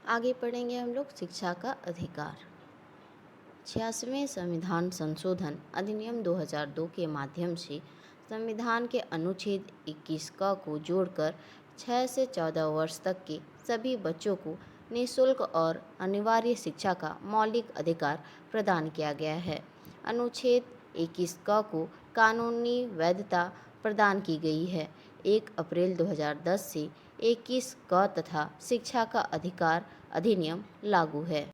आगे पढ़ेंगे हम लोग शिक्षा का अधिकार। 86वें संविधान संशोधन अधिनियम 2002 के माध्यम से संविधान के अनुच्छेद 21 क को जोड़कर 6 से 14 वर्ष तक के सभी बच्चों को निःशुल्क और अनिवार्य शिक्षा का मौलिक अधिकार प्रदान किया गया है। अनुच्छेद 21 क को कानूनी वैधता प्रदान की गई है। 1 अप्रैल 2010 से 21 क तथा शिक्षा का अधिकार अधिनियम लागू है।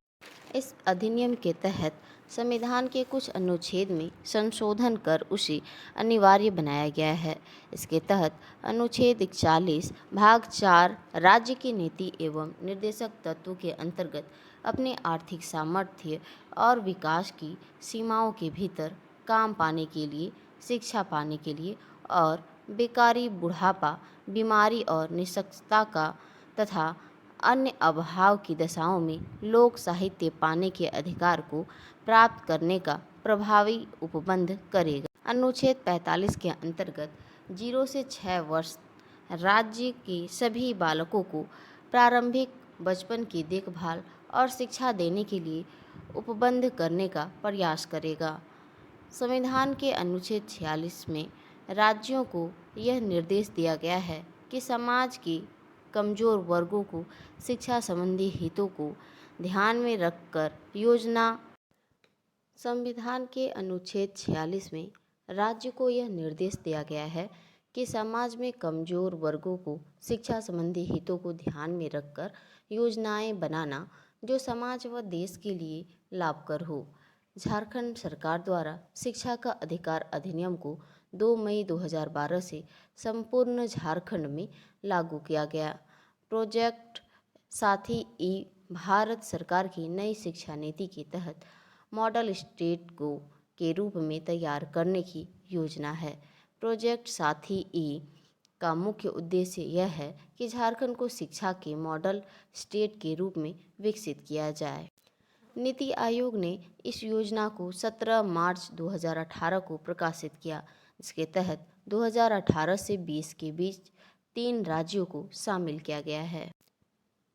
इस अधिनियम के तहत संविधान के कुछ अनुच्छेद में संशोधन कर उसे अनिवार्य बनाया गया है। इसके तहत अनुच्छेद 41 भाग 4 राज्य की नीति एवं निर्देशक तत्व के अंतर्गत अपने आर्थिक सामर्थ्य और विकास की सीमाओं के भीतर काम पाने के लिए, शिक्षा पाने के लिए और बेकारी, बुढ़ापा, बीमारी और निःशक्तता का तथा अन्य अभाव की दशाओं में लोक साहित्य पाने के अधिकार को प्राप्त करने का प्रभावी उपबंध करेगा। अनुच्छेद 45 के अंतर्गत 0 से 6 वर्ष राज्य के सभी बालकों को प्रारंभिक बचपन की देखभाल और शिक्षा देने के लिए उपबंध करने का प्रयास करेगा। संविधान के अनुच्छेद 46 में राज्यों को यह निर्देश दिया गया है कि समाज के कमजोर वर्गों को शिक्षा संबंधी हितों को ध्यान में रखकर योजना। संविधान के अनुच्छेद 46 में राज्य को यह निर्देश दिया गया है कि समाज में कमजोर वर्गों को शिक्षा संबंधी हितों को ध्यान में रखकर योजनाएं बनाना जो समाज व देश के लिए लाभकर हो। झारखंड सरकार द्वारा शिक्षा का अधिकार अधिनियम को 2 मई 2012 से संपूर्ण झारखंड में लागू किया गया। प्रोजेक्ट साथी ई भारत सरकार की नई शिक्षा नीति के तहत मॉडल स्टेट को के रूप में तैयार करने की योजना है। प्रोजेक्ट साथी ई का मुख्य उद्देश्य यह है कि झारखंड को शिक्षा के मॉडल स्टेट के रूप में विकसित किया जाए। नीति आयोग ने इस योजना को 17 मार्च 2018 को प्रकाशित किया, जिसके तहत 2018 से 20 के बीच 3 राज्यों को शामिल किया गया है,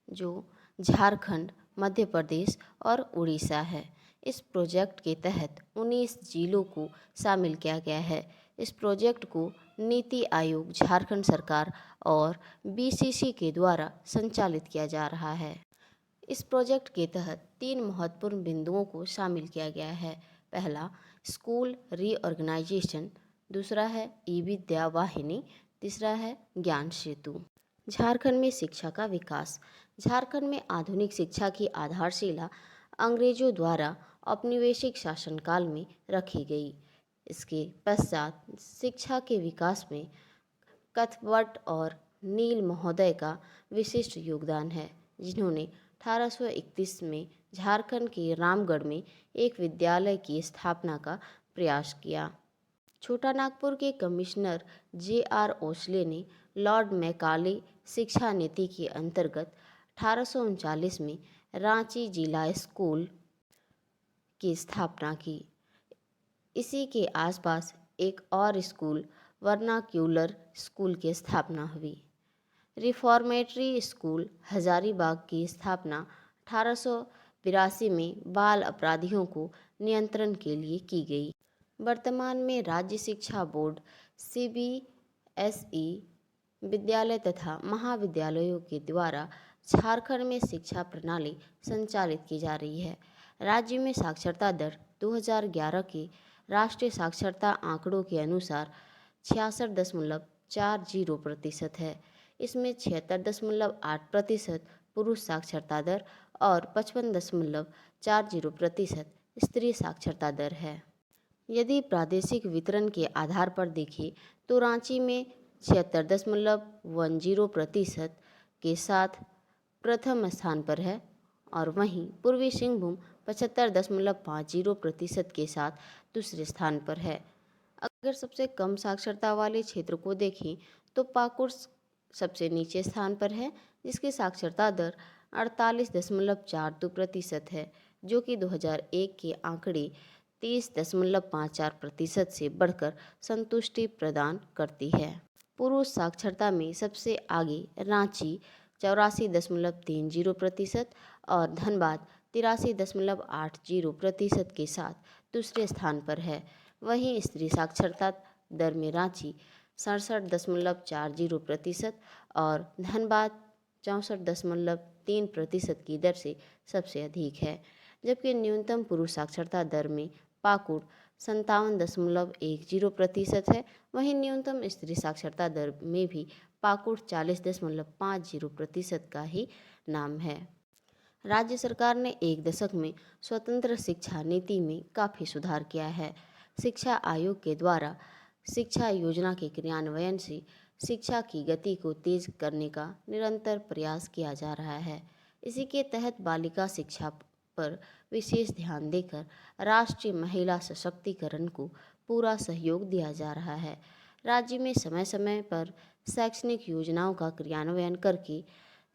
जो झारखंड, मध्य प्रदेश और उड़ीसा है। इस प्रोजेक्ट के तहत 19 जिलों को शामिल किया गया है। इस प्रोजेक्ट को नीति आयोग, झारखंड सरकार और बीसीसी के द्वारा संचालित किया जा रहा है। इस प्रोजेक्ट के तहत 3 महत्वपूर्ण बिंदुओं को शामिल किया गया है। पहला, स्कूल रीऑर्गेनाइजेशन, दूसरा है ई-विद्या वाहिनी, तीसरा है ज्ञान सेतु। झारखंड में शिक्षा का विकास। झारखंड में आधुनिक शिक्षा की आधारशिला अंग्रेजों द्वारा औपनिवेशिक शासनकाल में रखी गई। इसके पश्चात शिक्षा के विकास में कथवट और नील महोदय का विशिष्ट योगदान है, जिन्होंने 1831 में झारखंड के रामगढ़ में एक विद्यालय की स्थापना का प्रयास किया। छोटा नागपुर के कमिश्नर J.R. ओसले ने लॉर्ड मैकाले शिक्षा नीति के अंतर्गत 1839 में रांची जिला स्कूल की स्थापना की। इसी के आसपास एक और स्कूल, वर्नाक्यूलर स्कूल की स्थापना हुई। रिफॉर्मेटरी स्कूल हजारीबाग की स्थापना 1882 में बाल अपराधियों को नियंत्रण के लिए की गई। वर्तमान में राज्य शिक्षा बोर्ड CBSE विद्यालय तथा महाविद्यालयों के द्वारा झारखंड में शिक्षा प्रणाली संचालित की जा रही है। राज्य में साक्षरता दर 2011 के राष्ट्रीय साक्षरता आंकड़ों के अनुसार 66.40% है। इसमें 76.8% पुरुष साक्षरता दर और 55.40% स्त्री साक्षरता दर है। यदि प्रादेशिक वितरण के आधार पर देखें तो रांची में 76.10% के साथ प्रथम स्थान पर है और वहीं पूर्वी सिंहभूम 75.50% के साथ दूसरे स्थान पर है। अगर सबसे कम साक्षरता वाले क्षेत्र को देखें तो पाकुड़ सबसे नीचे स्थान पर है, जिसकी साक्षरता दर 48.42% है, जो कि 2001 के आंकड़े 30.54% से बढ़कर संतुष्टि प्रदान करती है। पुरुष साक्षरता में सबसे आगे रांची 84.30% और धनबाद 83.80% के साथ दूसरे स्थान पर है। वहीं स्त्री साक्षरता दर में रांची 67.40% और धनबाद 64.3% की दर से सबसे अधिक है, जबकि न्यूनतम पुरुष साक्षरता दर में पाकुड़ 57.10% है। वहीं न्यूनतम स्त्री साक्षरता दर में भी पाकुड़ 40.50% का ही नाम है। राज्य सरकार ने एक दशक में स्वतंत्र शिक्षा नीति में काफ़ी सुधार किया है। शिक्षा आयोग के द्वारा शिक्षा योजना के क्रियान्वयन से शिक्षा की गति को तेज करने का निरंतर प्रयास किया जा रहा है। इसी के तहत बालिका शिक्षा पर विशेष ध्यान देकर राष्ट्रीय महिला सशक्तिकरण को पूरा सहयोग दिया जा रहा है। राज्य में समय समय पर शैक्षणिक योजनाओं का क्रियान्वयन करके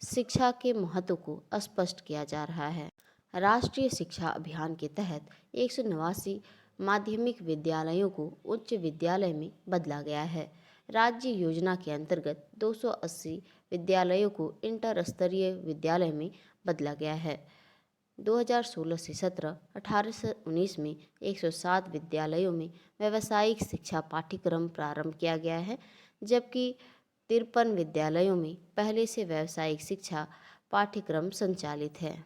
शिक्षा के महत्व को स्पष्ट किया जा रहा है। राष्ट्रीय शिक्षा अभियान के तहत 189 माध्यमिक विद्यालयों को उच्च विद्यालय में बदला गया है। राज्य योजना के अंतर्गत 280 विद्यालयों को इंटर स्तरीय विद्यालय में बदला गया है। 2016 से 17, 18 से 19 में 107 विद्यालयों में व्यावसायिक शिक्षा पाठ्यक्रम प्रारंभ किया गया है, जबकि 53 विद्यालयों में पहले से व्यावसायिक शिक्षा पाठ्यक्रम संचालित है।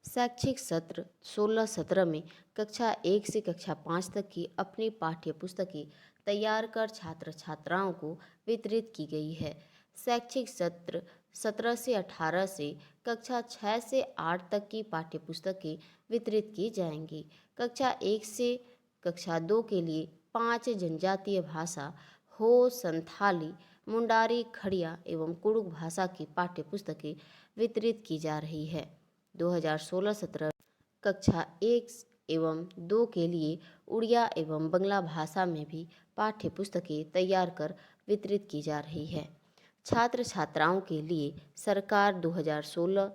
शैक्षिक सत्र 16-17 में कक्षा 1 से कक्षा 5 तक की अपनी पाठ्य पुस्तकें तैयार कर छात्र छात्राओं को वितरित की गई है। शैक्षिक सत्र 17 से 18 से कक्षा 6 से 8 तक की पाठ्य पुस्तकें वितरित की जाएंगी। कक्षा 1 से कक्षा 2 के लिए 5 जनजातीय भाषा हो, संथाली, मुंडारी, खड़िया एवं कुड़ुक भाषा की पाठ्य पुस्तकें वितरित की जा रही है। 2016-17 कक्षा 1 एवं 2 के लिए उड़िया एवं बंगला भाषा में भी पाठ्य पुस्तकें तैयार कर वितरित की जा रही है। छात्र छात्राओं के लिए सरकार 2016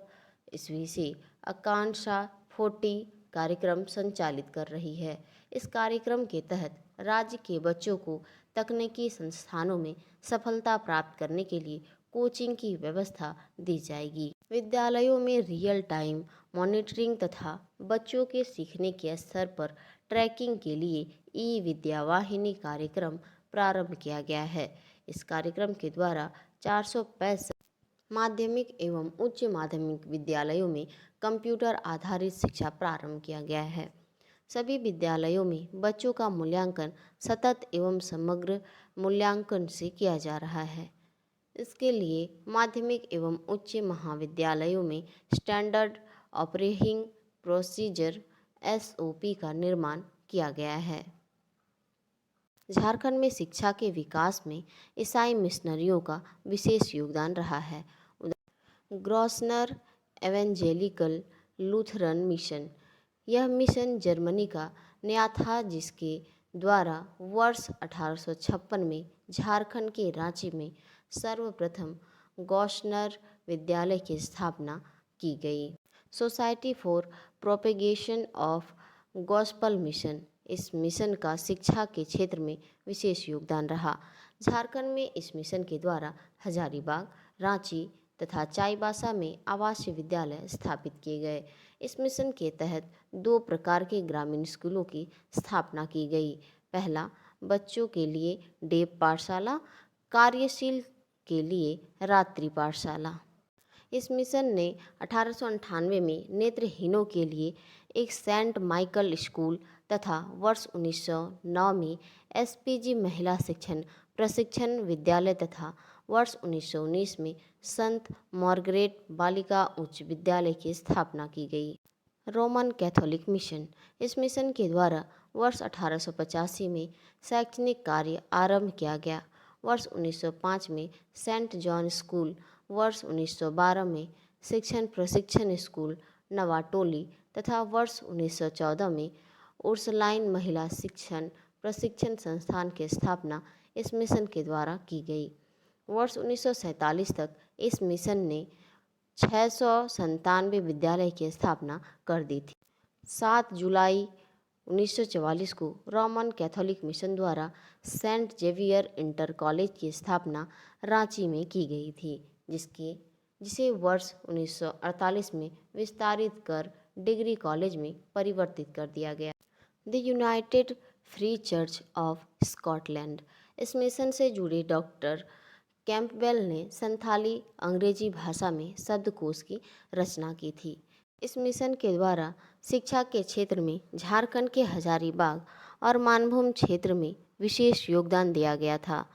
ईस्वी से आकांक्षा 40 कार्यक्रम संचालित कर रही है। इस कार्यक्रम के तहत राज्य के बच्चों को तकनीकी संस्थानों में सफलता प्राप्त करने के लिए कोचिंग की व्यवस्था दी जाएगी। विद्यालयों में रियल टाइम मॉनिटरिंग तथा बच्चों के सीखने के स्तर पर ट्रैकिंग के लिए ई-विद्यावाहिनी कार्यक्रम प्रारंभ किया गया है। इस कार्यक्रम के द्वारा 465 माध्यमिक एवं उच्च माध्यमिक विद्यालयों में कंप्यूटर आधारित शिक्षा प्रारंभ किया गया है। सभी विद्यालयों में बच्चों का मूल्यांकन सतत एवं समग्र मूल्यांकन से किया जा रहा है। इसके लिए माध्यमिक एवं उच्च महाविद्यालयों में स्टैंडर्ड ऑपरेटिंग प्रोसीजर (SOP) का निर्माण किया गया है। झारखंड में शिक्षा के विकास में ईसाई मिशनरियों का विशेष योगदान रहा है। ग्रॉसनर एवेंजेलिकल लूथरन मिशन, यह मिशन जर्मनी का नया था, जिसके द्वारा वर्ष 1856 में झारखंड के रांची में सर्वप्रथम गॉसनर विद्यालय की स्थापना की गई। Society for propagation of gospel mission, इस मिशन का शिक्षा के क्षेत्र में विशेष योगदान रहा। झारखंड में इस मिशन के द्वारा हजारीबाग, रांची तथा चाईबासा में आवासीय विद्यालय स्थापित किए गए। इस मिशन के तहत 2 प्रकार के ग्रामीण स्कूलों की स्थापना की गई। पहला, बच्चों के लिए डे पाठशाला, कार्यशील के लिए रात्रि पाठशाला। इस मिशन ने 1898 में नेत्रहीनों के लिए एक सेंट माइकल स्कूल तथा वर्ष 1909 में SPG महिला शिक्षण प्रशिक्षण विद्यालय तथा वर्ष 1919 में संत मार्गरेट बालिका उच्च विद्यालय की स्थापना की गई। रोमन कैथोलिक मिशन, इस मिशन के द्वारा वर्ष 1885 में शैक्षणिक कार्य आरंभ किया गया। वर्ष 1905 में सेंट जॉन स्कूल, वर्ष 1912 में शिक्षण प्रशिक्षण स्कूल नवाटोली तथा वर्ष 1914 में उर्सुलाइन महिला शिक्षण प्रशिक्षण संस्थान की स्थापना इस मिशन के द्वारा की गई। वर्ष 1947 तक इस मिशन ने 697 विद्यालय की स्थापना कर दी थी। 7 जुलाई 1944 को रोमन कैथोलिक मिशन द्वारा सेंट जेवियर इंटर कॉलेज की स्थापना रांची में की गई थी, जिसके जिसे वर्ष 1948 में विस्तारित कर डिग्री कॉलेज में परिवर्तित कर दिया गया। The United free church of Scotland. इस मिशन से जुड़े डॉक्टर कैंपबेल ने संथाली अंग्रेजी भाषा में शब्दकोश की रचना की थी। इस मिशन के द्वारा शिक्षा के क्षेत्र में झारखंड के हजारीबाग और मानभूम क्षेत्र में विशेष योगदान दिया गया था।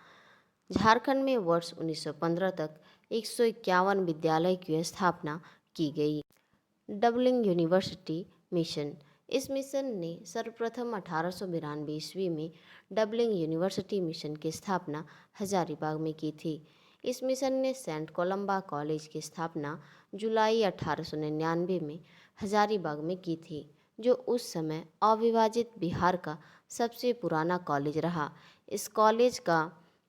झारखंड में वर्ष 1915 तक 151 विद्यालय की स्थापना की गई। Doubling university mission. इस मिशन ने सर्वप्रथम 1892 ईस्वी में डबलिंग यूनिवर्सिटी मिशन की स्थापना हजारीबाग में की थी। इस मिशन ने सेंट कोलंबा कॉलेज की स्थापना जुलाई 1899 में हजारीबाग में की थी, जो उस समय अविभाजित बिहार का सबसे पुराना कॉलेज रहा। इस कॉलेज का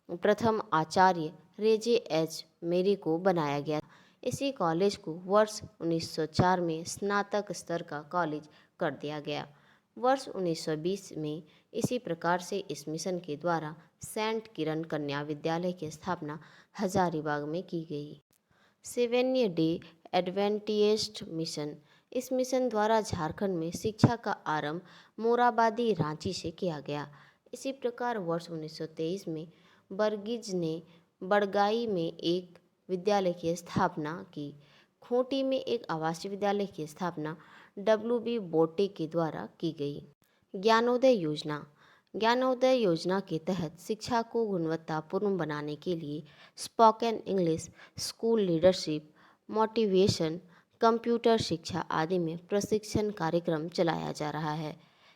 प्रथम आचार्य रेजे एच मेरी को बनाया गया। इसी कॉलेज को वर्ष 1904 में स्नातक स्तर का कॉलेज कर दिया गया। वर्ष 1920 में इसी प्रकार से इस मिशन के द्वारा सेंट किरण कन्या विद्यालय की स्थापना हजारीबाग में की गई। Seventh day Adventist mission. इस मिशन द्वारा झारखंड में शिक्षा का आरंभ मोराबादी रांची से किया गया। इसी प्रकार वर्ष 1923 में बर्गिज ने बड़गाई में एक विद्यालय की स्थापना की। खूंटी में एक आवासीय विद्यालय की स्थापना WB बोटे के द्वारा की गई। ज्ञानोदय योजना। ज्ञानोदय योजना के तहत शिक्षा को गुणवत्तापूर्ण बनाने के लिए spoken English, school leadership, motivation, computer शिक्षा आदि में प्रशिक्षण कार्यक्रम चलाया जा रहा है।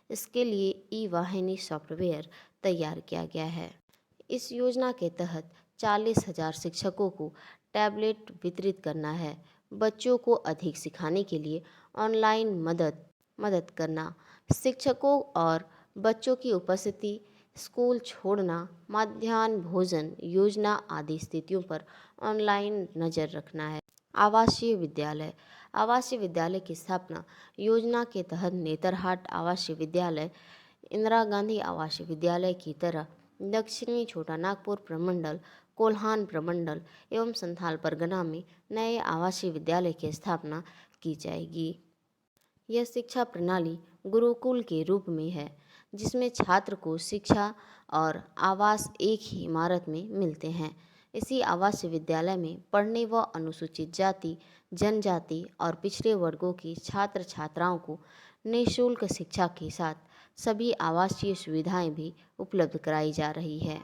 इसके लिए ई-वाहिनी सॉफ्टवेयर तैयार किया गया है। इस योजना के तहत 40,000 शिक्षकों को टैबलेट वितरित करना है। बच्चों को अधिक सिखाने के लिए ऑनलाइन मदद करना, शिक्षकों और बच्चों की उपस्थिति, स्कूल छोड़ना, मध्याह्न भोजन योजना आदि स्थितियों पर ऑनलाइन नज़र रखना है। आवासीय विद्यालय। आवासीय विद्यालय की स्थापना योजना के तहत नेतरहाट आवासीय विद्यालय, इंदिरा गांधी आवासीय विद्यालय की तरह दक्षिणी छोटा नागपुर प्रमंडल, कोल्हान प्रमंडल एवं संथाल परगना में नए आवासीय विद्यालय की स्थापना की जाएगी। यह शिक्षा प्रणाली गुरुकुल के रूप में है, जिसमें छात्र को शिक्षा और आवास एक ही इमारत में मिलते हैं। इसी आवासीय विद्यालय में पढ़ने व अनुसूचित जाति, जनजाति और पिछड़े वर्गों की छात्र छात्राओं को निःशुल्क शिक्षा के साथ सभी आवासीय सुविधाएं भी उपलब्ध कराई जा रही है।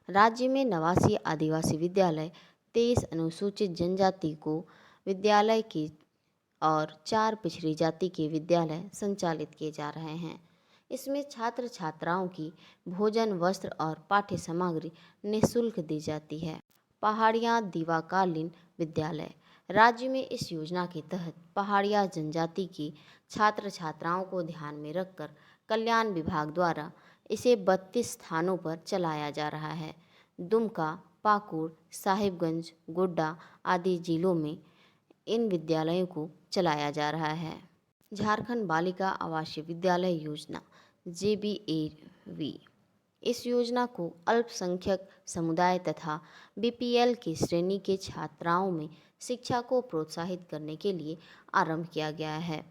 राज्य में 89 आदिवासी विद्यालय, 23 अनुसूचित जनजाति को विद्यालय की और 4 पिछड़ी जाति के विद्यालय संचालित किए जा रहे हैं। इसमें छात्र छात्राओं की भोजन, वस्त्र और पाठ्य सामग्री निःशुल्क दी जाती है। पहाड़ियाँ दीवाकालीन विद्यालय। राज्य में इस योजना के तहत पहाड़िया जनजाति की छात्र छात्राओं को ध्यान में रखकर कल्याण विभाग द्वारा इसे 32 स्थानों पर चलाया जा रहा है। दुमका, पाकुड़, साहिबगंज, गोड्डा आदि जिलों में इन विद्यालयों को चलाया जा रहा है। झारखंड बालिका आवासीय विद्यालय योजना JBAV। इस योजना को अल्पसंख्यक समुदाय तथा BPL की श्रेणी के छात्राओं में शिक्षा को प्रोत्साहित करने के लिए आरंभ किया गया है।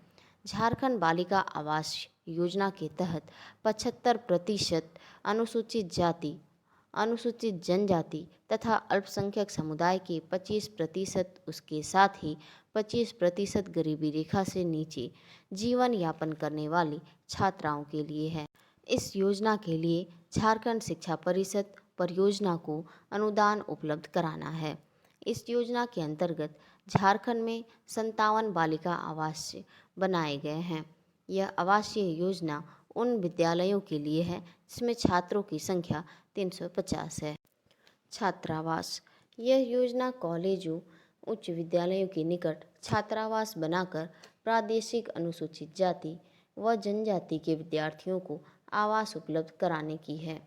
झारखंड बालिका आवास योजना के तहत 75% अनुसूचित जाति, अनुसूचित जनजाति तथा अल्पसंख्यक समुदाय के 25%, उसके साथ ही 25% गरीबी रेखा से नीचे जीवन यापन करने वाली छात्राओं के लिए है। इस योजना के लिए झारखंड शिक्षा परिषद परियोजना को अनुदान उपलब्ध कराना है। इस योजना के अंतर्गत झारखंड में 57 बालिका आवास बनाए गए हैं। यह आवासीय योजना उन विद्यालयों के लिए है जिसमें छात्रों की संख्या 350 है। छात्रावास। यह योजना कॉलेजों, उच्च विद्यालयों के निकट छात्रावास बनाकर प्रादेशिक अनुसूचित जाति व जनजाति के विद्यार्थियों को आवास उपलब्ध कराने की है।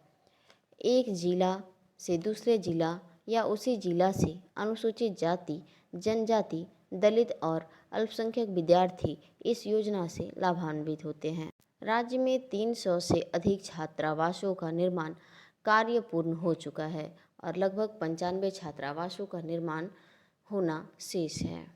एक जिला से दूसरे जिला या उसी जिला से अनुसूचित जाति, जनजाति, दलित और अल्पसंख्यक विद्यार्थी इस योजना से लाभान्वित होते हैं। राज्य में 300 से अधिक छात्रावासों का निर्माण कार्य पूर्ण हो चुका है और लगभग 95 छात्रावासों का निर्माण होना शेष है।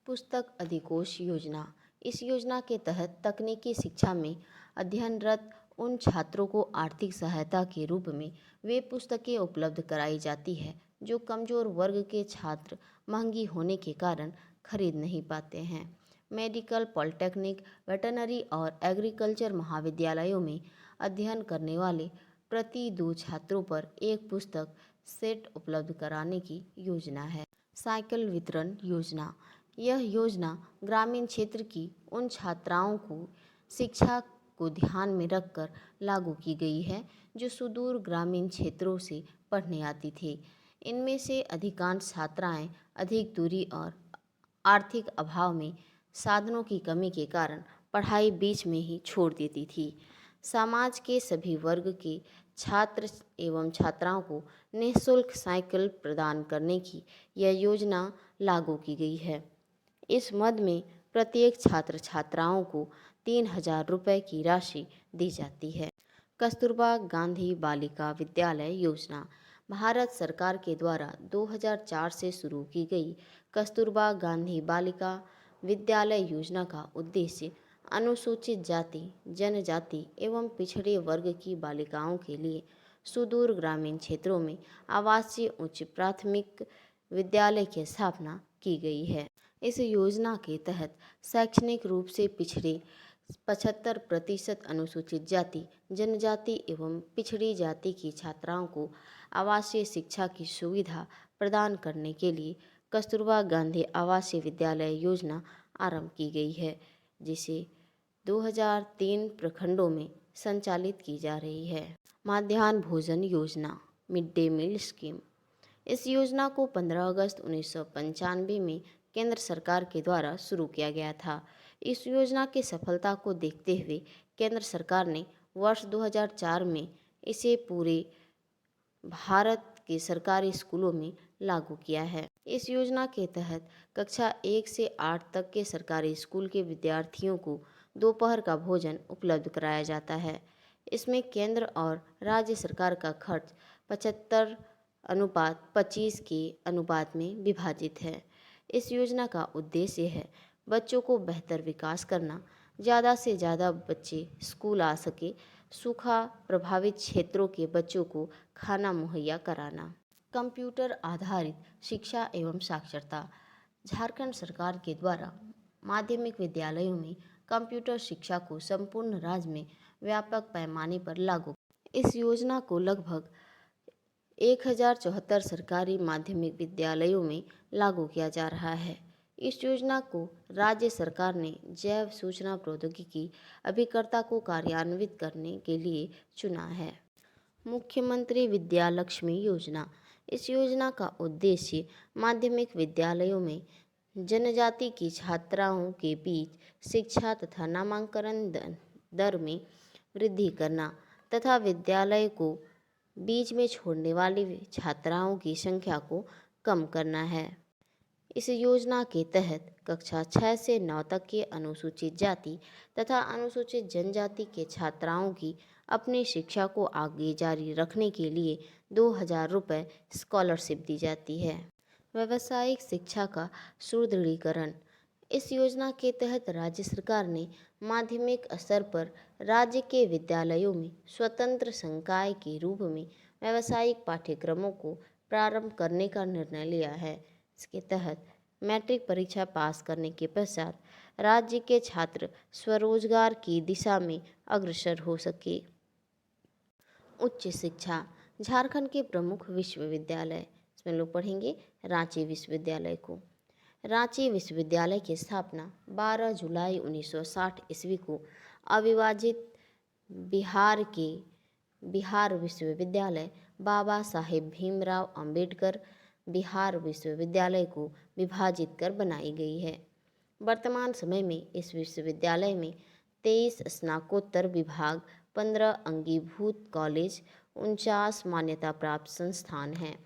पुस्तक अधिकोष योजना। इस योजना के तहत तकनीकी शिक्षा में अध्ययनरत उन छात्रों को आर्थिक सहायता के रूप में वे पुस्तकें उपलब्ध कराई जाती है जो कमज़ोर वर्ग के छात्र महंगी होने के कारण खरीद नहीं पाते हैं। मेडिकल, पॉलिटेक्निक, वेटरनरी और एग्रीकल्चर महाविद्यालयों में अध्ययन करने वाले प्रति 2 छात्रों पर एक पुस्तक सेट उपलब्ध कराने की योजना है। साइकिल वितरण योजना। यह योजना ग्रामीण क्षेत्र की उन छात्राओं को शिक्षा को ध्यान में रखकर लागू की गई है जो सुदूर ग्रामीण क्षेत्रों से पढ़ने आती थी। इनमें से अधिकांश छात्राएं अधिक दूरी और आर्थिक अभाव में साधनों की कमी के कारण पढ़ाई बीच में ही छोड़ देती थी। समाज के सभी वर्ग के छात्र एवं छात्राओं को निःशुल्क साइकिल प्रदान करने की यह योजना लागू की गई है। इस मद में प्रत्येक छात्र छात्राओं को 3,000 रुपये की राशि दी जाती है। कस्तूरबा गांधी बालिका विद्यालय योजना। भारत सरकार के द्वारा 2004 से शुरू की गई कस्तूरबा गांधी बालिका विद्यालय योजना का उद्देश्य अनुसूचित जाति, जनजाति एवं पिछड़े वर्ग की बालिकाओं के लिए सुदूर ग्रामीण क्षेत्रों में आवासीय उच्च प्राथमिक विद्यालय की स्थापना की गई है। इस योजना के तहत शैक्षणिक रूप से पिछड़े 75% अनुसूचित जाति, जनजाति एवं पिछड़ी जाति की छात्राओं को आवासीय शिक्षा की सुविधा प्रदान करने के लिए कस्तूरबा गांधी आवासीय विद्यालय योजना आरंभ की गई है, जिसे 2003 प्रखंडों में संचालित की जा रही है। मध्याह्न भोजन योजना, मिड डे मील स्कीम। इस योजना को 15 अगस्त 1995 में केंद्र सरकार के द्वारा शुरू किया गया था। इस योजना की सफलता को देखते हुए केंद्र सरकार ने वर्ष 2004 में इसे पूरे भारत के सरकारी स्कूलों में लागू किया है। इस योजना के तहत कक्षा 1 से 8 तक के सरकारी स्कूल के विद्यार्थियों को दोपहर का भोजन उपलब्ध कराया जाता है। इसमें केंद्र और राज्य सरकार का खर्च 75:25 के अनुपात में विभाजित है। इस योजना का उद्देश्य है बच्चों को बेहतर विकास करना, ज़्यादा से ज़्यादा बच्चे स्कूल आ सके, सूखा प्रभावित क्षेत्रों के बच्चों को खाना मुहैया कराना। कंप्यूटर आधारित शिक्षा एवं साक्षरता। झारखंड सरकार के द्वारा माध्यमिक विद्यालयों में कंप्यूटर शिक्षा को संपूर्ण राज्य में व्यापक पैमाने पर लागू। इस योजना को लगभग 1074 सरकारी माध्यमिक विद्यालयों में लागू किया जा रहा है। इस योजना को राज्य सरकार ने जैव सूचना प्रौद्योगिकी अभिकर्ता को कार्यान्वित करने के लिए चुना है। मुख्यमंत्री विद्यालक्ष्मी योजना। इस योजना का उद्देश्य माध्यमिक विद्यालयों में जनजाति की छात्राओं के बीच शिक्षा तथा नामांकन दर में वृद्धि करना तथा विद्यालय को बीच में छोड़ने वाली छात्राओं की संख्या को कम करना है। इस योजना के तहत कक्षा 6 से 9 तक के अनुसूचित जाति तथा अनुसूचित जनजाति के छात्राओं की अपनी शिक्षा को आगे जारी रखने के लिए 2,000 रुपये स्कॉलरशिप दी जाती है। व्यावसायिक शिक्षा का सुदृढ़ीकरण। इस योजना के तहत राज्य सरकार ने माध्यमिक स्तर पर राज्य के विद्यालयों में स्वतंत्र संकाय के रूप में व्यावसायिक पाठ्यक्रमों को प्रारंभ करने का निर्णय लिया है। इसके तहत मैट्रिक परीक्षा पास करने के पश्चात राज्य के छात्र स्वरोजगार की दिशा में अग्रसर हो सके। उच्च शिक्षा। झारखंड के प्रमुख विश्वविद्यालय, इसमें लोग पढ़ेंगे रांची विश्वविद्यालय को। रांची विश्वविद्यालय की स्थापना 12 जुलाई 1960 ईस्वी को अविभाजित बिहार के बिहार विश्वविद्यालय बाबा साहेब भीमराव अंबेडकर बिहार विश्वविद्यालय को विभाजित कर बनाई गई है। वर्तमान समय में इस विश्वविद्यालय में 23 स्नातकोत्तर विभाग, 15 अंगीभूत कॉलेज, 49 मान्यता प्राप्त संस्थान हैं।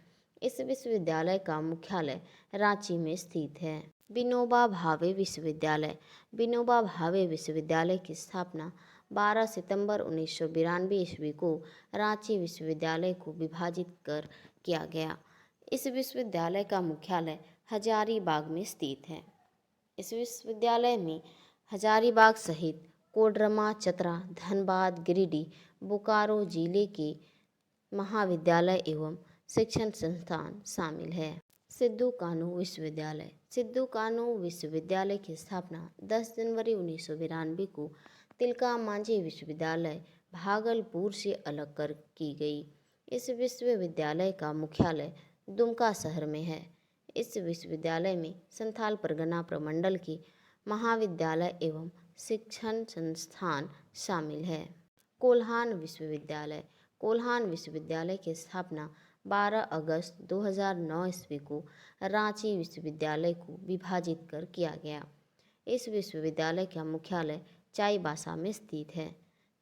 इस विश्वविद्यालय का मुख्यालय रांची में स्थित है। विनोबा भावे विश्वविद्यालय। विनोबा भावे विश्वविद्यालय की स्थापना 12 सितंबर 1992 ईस्वी को रांची विश्वविद्यालय को विभाजित कर किया गया। इस विश्वविद्यालय का मुख्यालय हजारीबाग में स्थित है। इस विश्वविद्यालय में हजारीबाग सहित कोडरमा, चतरा, धनबाद, गिरिडीह, बोकारो जिले के महाविद्यालय एवं शिक्षण संस्थान शामिल है। सिद्धू कानू विश्वविद्यालय। सिद्धू कानू विश्वविद्यालय की स्थापना 10 जनवरी 1992 को तिलका मांझी विश्वविद्यालय भागलपुर से अलग कर की गई। इस विश्वविद्यालय का मुख्यालय दुमका शहर में है। इस विश्वविद्यालय में संथाल परगना प्रमंडल के महाविद्यालय एवं शिक्षण संस्थान शामिल है। कोल्हान विश्वविद्यालय। कोल्हान विश्वविद्यालय की स्थापना 12 अगस्त 2009 ईस्वी को रांची विश्वविद्यालय को विभाजित कर किया गया। इस विश्वविद्यालय का मुख्यालय चाईबासा में स्थित है।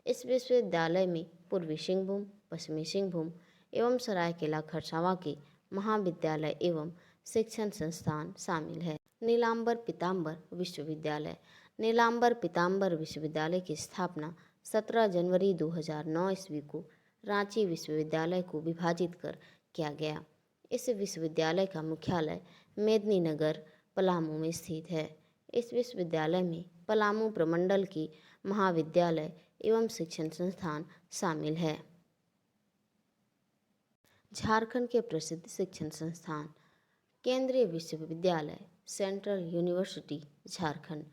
इस विश्वविद्यालय में पूर्वी सिंहभूम, पश्चिमी सिंहभूम एवं सरायकेला खरसावां के महाविद्यालय एवं शिक्षण संस्थान शामिल है। नीलांबर पीताम्बर विश्वविद्यालय। नीलांबर पीताम्बर विश्वविद्यालय की स्थापना 17 जनवरी 2009 ईस्वी को रांची विश्वविद्यालय को विभाजित कर किया गया। इस विश्वविद्यालय का मुख्यालय मेदिनीनगर, पलामू में स्थित है। इस विश्वविद्यालय में पलामू प्रमंडल के महाविद्यालय एवं शिक्षण संस्थान शामिल है। झारखंड के प्रसिद्ध शिक्षण संस्थान। केंद्रीय विश्वविद्यालय सेंट्रल यूनिवर्सिटी झारखंड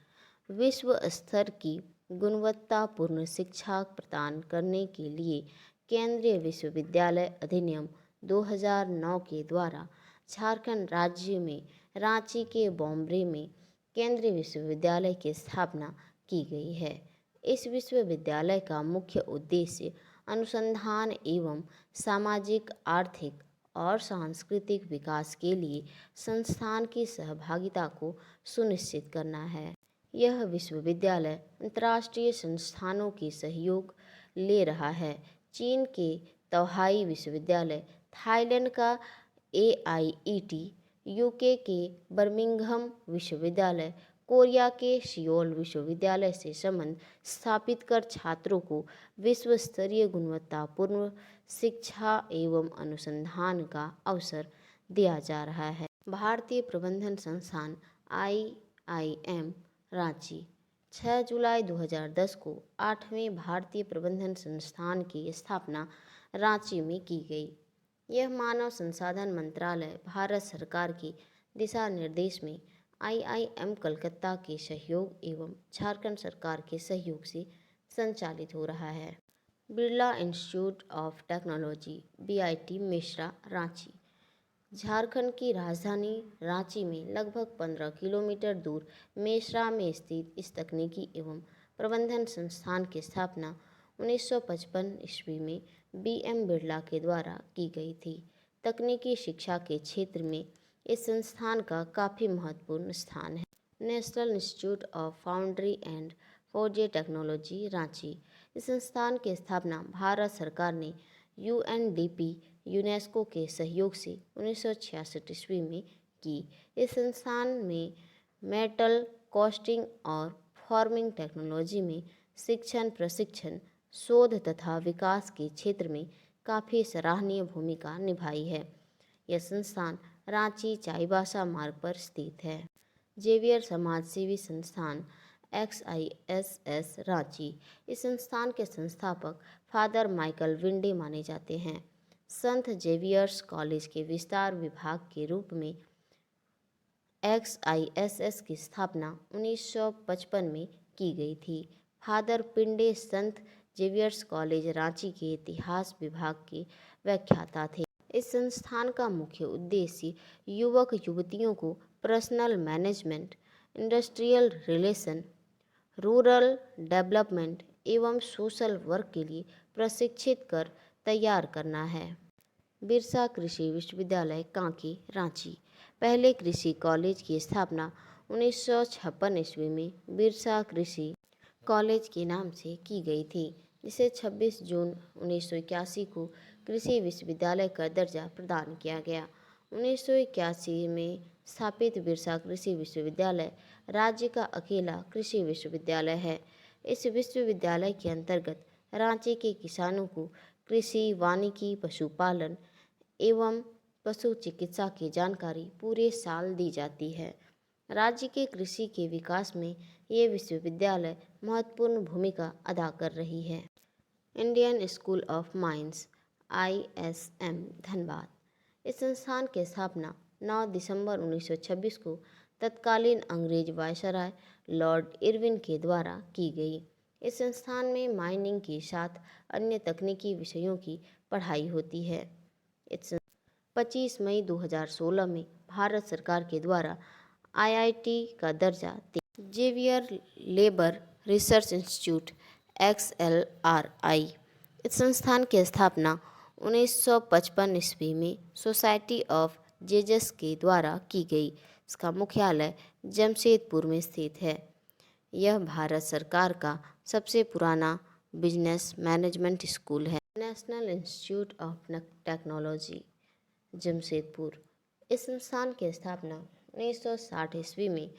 विश्व स्तर की गुणवत्तापूर्ण शिक्षा प्रदान करने के लिए केंद्रीय विश्वविद्यालय अधिनियम 2009 के द्वारा झारखंड राज्य में रांची के बॉम्बे में केंद्रीय विश्वविद्यालय की स्थापना की गई है। इस विश्वविद्यालय का मुख्य उद्देश्य अनुसंधान एवं सामाजिक, आर्थिक और सांस्कृतिक विकास के लिए संस्थान की सहभागिता को सुनिश्चित करना है। यह विश्वविद्यालय अंतर्राष्ट्रीय संस्थानों के सहयोग ले रहा है। चीन के तोहाई विश्वविद्यालय, थाईलैंड का AIET, यूके के बर्मिंघम विश्वविद्यालय, कोरिया के सियोल विश्वविद्यालय से संबंध स्थापित कर छात्रों को विश्व स्तरीय गुणवत्तापूर्ण शिक्षा एवं अनुसंधान का अवसर दिया जा रहा है। भारतीय प्रबंधन संस्थान IIM रांची 6 जुलाई 2010 को 8वें भारतीय प्रबंधन संस्थान की स्थापना रांची में की गई। यह मानव संसाधन मंत्रालय, भारत सरकार के दिशा निर्देश में IIM कलकत्ता के सहयोग एवं झारखंड सरकार के सहयोग से संचालित हो रहा है। Birla institute of technology BIT Mesra Ranchi. Jharkhand की राजधानी रांची में लगभग 15 किलोमीटर दूर मेसरा में स्थित इस तकनीकी एवं प्रबंधन संस्थान की स्थापना 1955 ईस्वी में BM बिरला के द्वारा की गई थी। तकनीकी शिक्षा के क्षेत्र में इस संस्थान का काफ़ी महत्वपूर्ण स्थान है। National institute of foundry and forge technology Ranchi. इस संस्थान की स्थापना भारत सरकार ने UNDP यूनेस्को के सहयोग से 1966 ईस्वी में की। इस संस्थान में मेटल कास्टिंग और फॉर्मिंग टेक्नोलॉजी में शिक्षण, प्रशिक्षण, शोध तथा विकास के क्षेत्र में काफ़ी सराहनीय भूमिका निभाई है। यह संस्थान रांची चाईबासा मार्ग पर स्थित है। जेवियर समाजसेवी संस्थान XISS रांची। इस संस्थान के संस्थापक फादर माइकल विंडे माने जाते हैं। संत जेवियर्स कॉलेज के विस्तार विभाग के रूप में XISS की स्थापना 1955 में की गई थी। फादर पिंडे संत जेवियर्स कॉलेज रांची के इतिहास विभाग के व्याख्याता थे। इस संस्थान का मुख्य उद्देश्य युवक युवतियों को personal management, industrial relation, rural development एवं सोशल वर्क के लिए प्रशिक्षित कर तैयार करना है। बिरसा कृषि विश्वविद्यालय कांकी रांची। पहले कृषि कॉलेज की स्थापना 1956 ईस्वी में बिरसा कृषि कॉलेज के नाम से की गई थी, जिसे 26 जून 1981 को कृषि विश्वविद्यालय का दर्जा प्रदान किया गया। 1981 में स्थापित बिरसा कृषि विश्वविद्यालय राज्य का अकेला कृषि विश्वविद्यालय है। इस विश्वविद्यालय के अंतर्गत रांची के किसानों को कृषि, वानिकी, पशुपालन एवं पशु चिकित्सा की जानकारी पूरे साल दी जाती है। राज्य के कृषि के विकास में ये विश्वविद्यालय महत्वपूर्ण भूमिका अदा कर रही है। Indian school of mines ISM Dhanbad. इस संस्थान की स्थापना 9 दिसंबर 1926 को तत्कालीन अंग्रेज वायसराय लॉर्ड इरविन के द्वारा की गई। इस संस्थान में माइनिंग के साथ अन्य तकनीकी विषयों की पढ़ाई होती है। 25 मई 2016 में भारत सरकार के द्वारा IIT का दर्जा Xavier labour research institute XLRI। इस संस्थान की स्थापना 1955 ईस्वी में सोसाइटी ऑफ जेजस के द्वारा की गई। इसका मुख्यालय जमशेदपुर में स्थित है। यह भारत सरकार का सबसे पुराना बिजनेस मैनेजमेंट स्कूल है। National institute of technology Jamshedpur. इस संस्थान की स्थापना 1960 ईस्वी में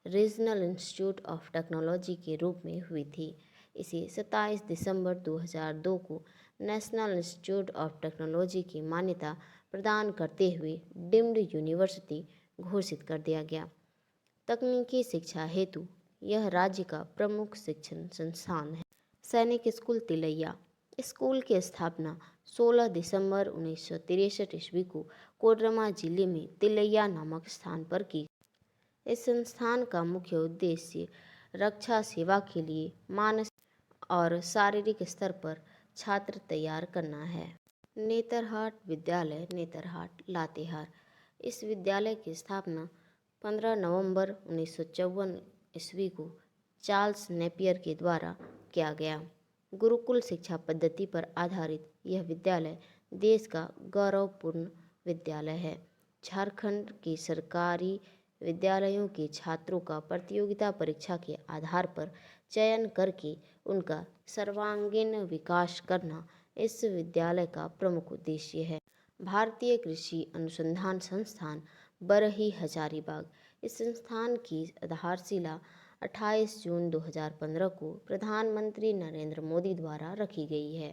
रीजनल इंस्टीट्यूट ऑफ टेक्नोलॉजी के रूप में हुई थी। इसे 27 दिसंबर 2002 को नेशनल इंस्टीट्यूट ऑफ टेक्नोलॉजी की मान्यता प्रदान करते हुए डीम्ड यूनिवर्सिटी घोषित कर दिया गया। तकनीकी शिक्षा हेतु यह राज्य का प्रमुख शिक्षण संस्थान है। सैनिक स्कूल तिलैया। स्कूल की स्थापना 16 दिसंबर 1963 ईस्वी को कोडरमा जिले में तिलैया नामक स्थान पर की। इस संस्थान का मुख्य उद्देश्य रक्षा सेवा के लिए मानसिक और शारीरिक स्तर पर छात्र तैयार करना है। नेतरहाट विद्यालय नेतरहाट लातेहार। इस विद्यालय की स्थापना 15 नवंबर 1954 ईस्वी को चार्ल्स नेपियर के द्वारा किया गया। गुरुकुल शिक्षा पद्धति पर आधारित यह विद्यालय देश का गौरवपूर्ण विद्यालय है। झारखंड के सरकारी विद्यालयों के छात्रों का प्रतियोगिता परीक्षा के आधार पर चयन करके उनका सर्वांगीण विकास करना इस विद्यालय का प्रमुख उद्देश्य है। भारतीय कृषि अनुसंधान संस्थान बरही हजारीबाग। इस संस्थान की आधारशिला 28 जून 2015 को प्रधानमंत्री नरेंद्र मोदी द्वारा रखी गई है।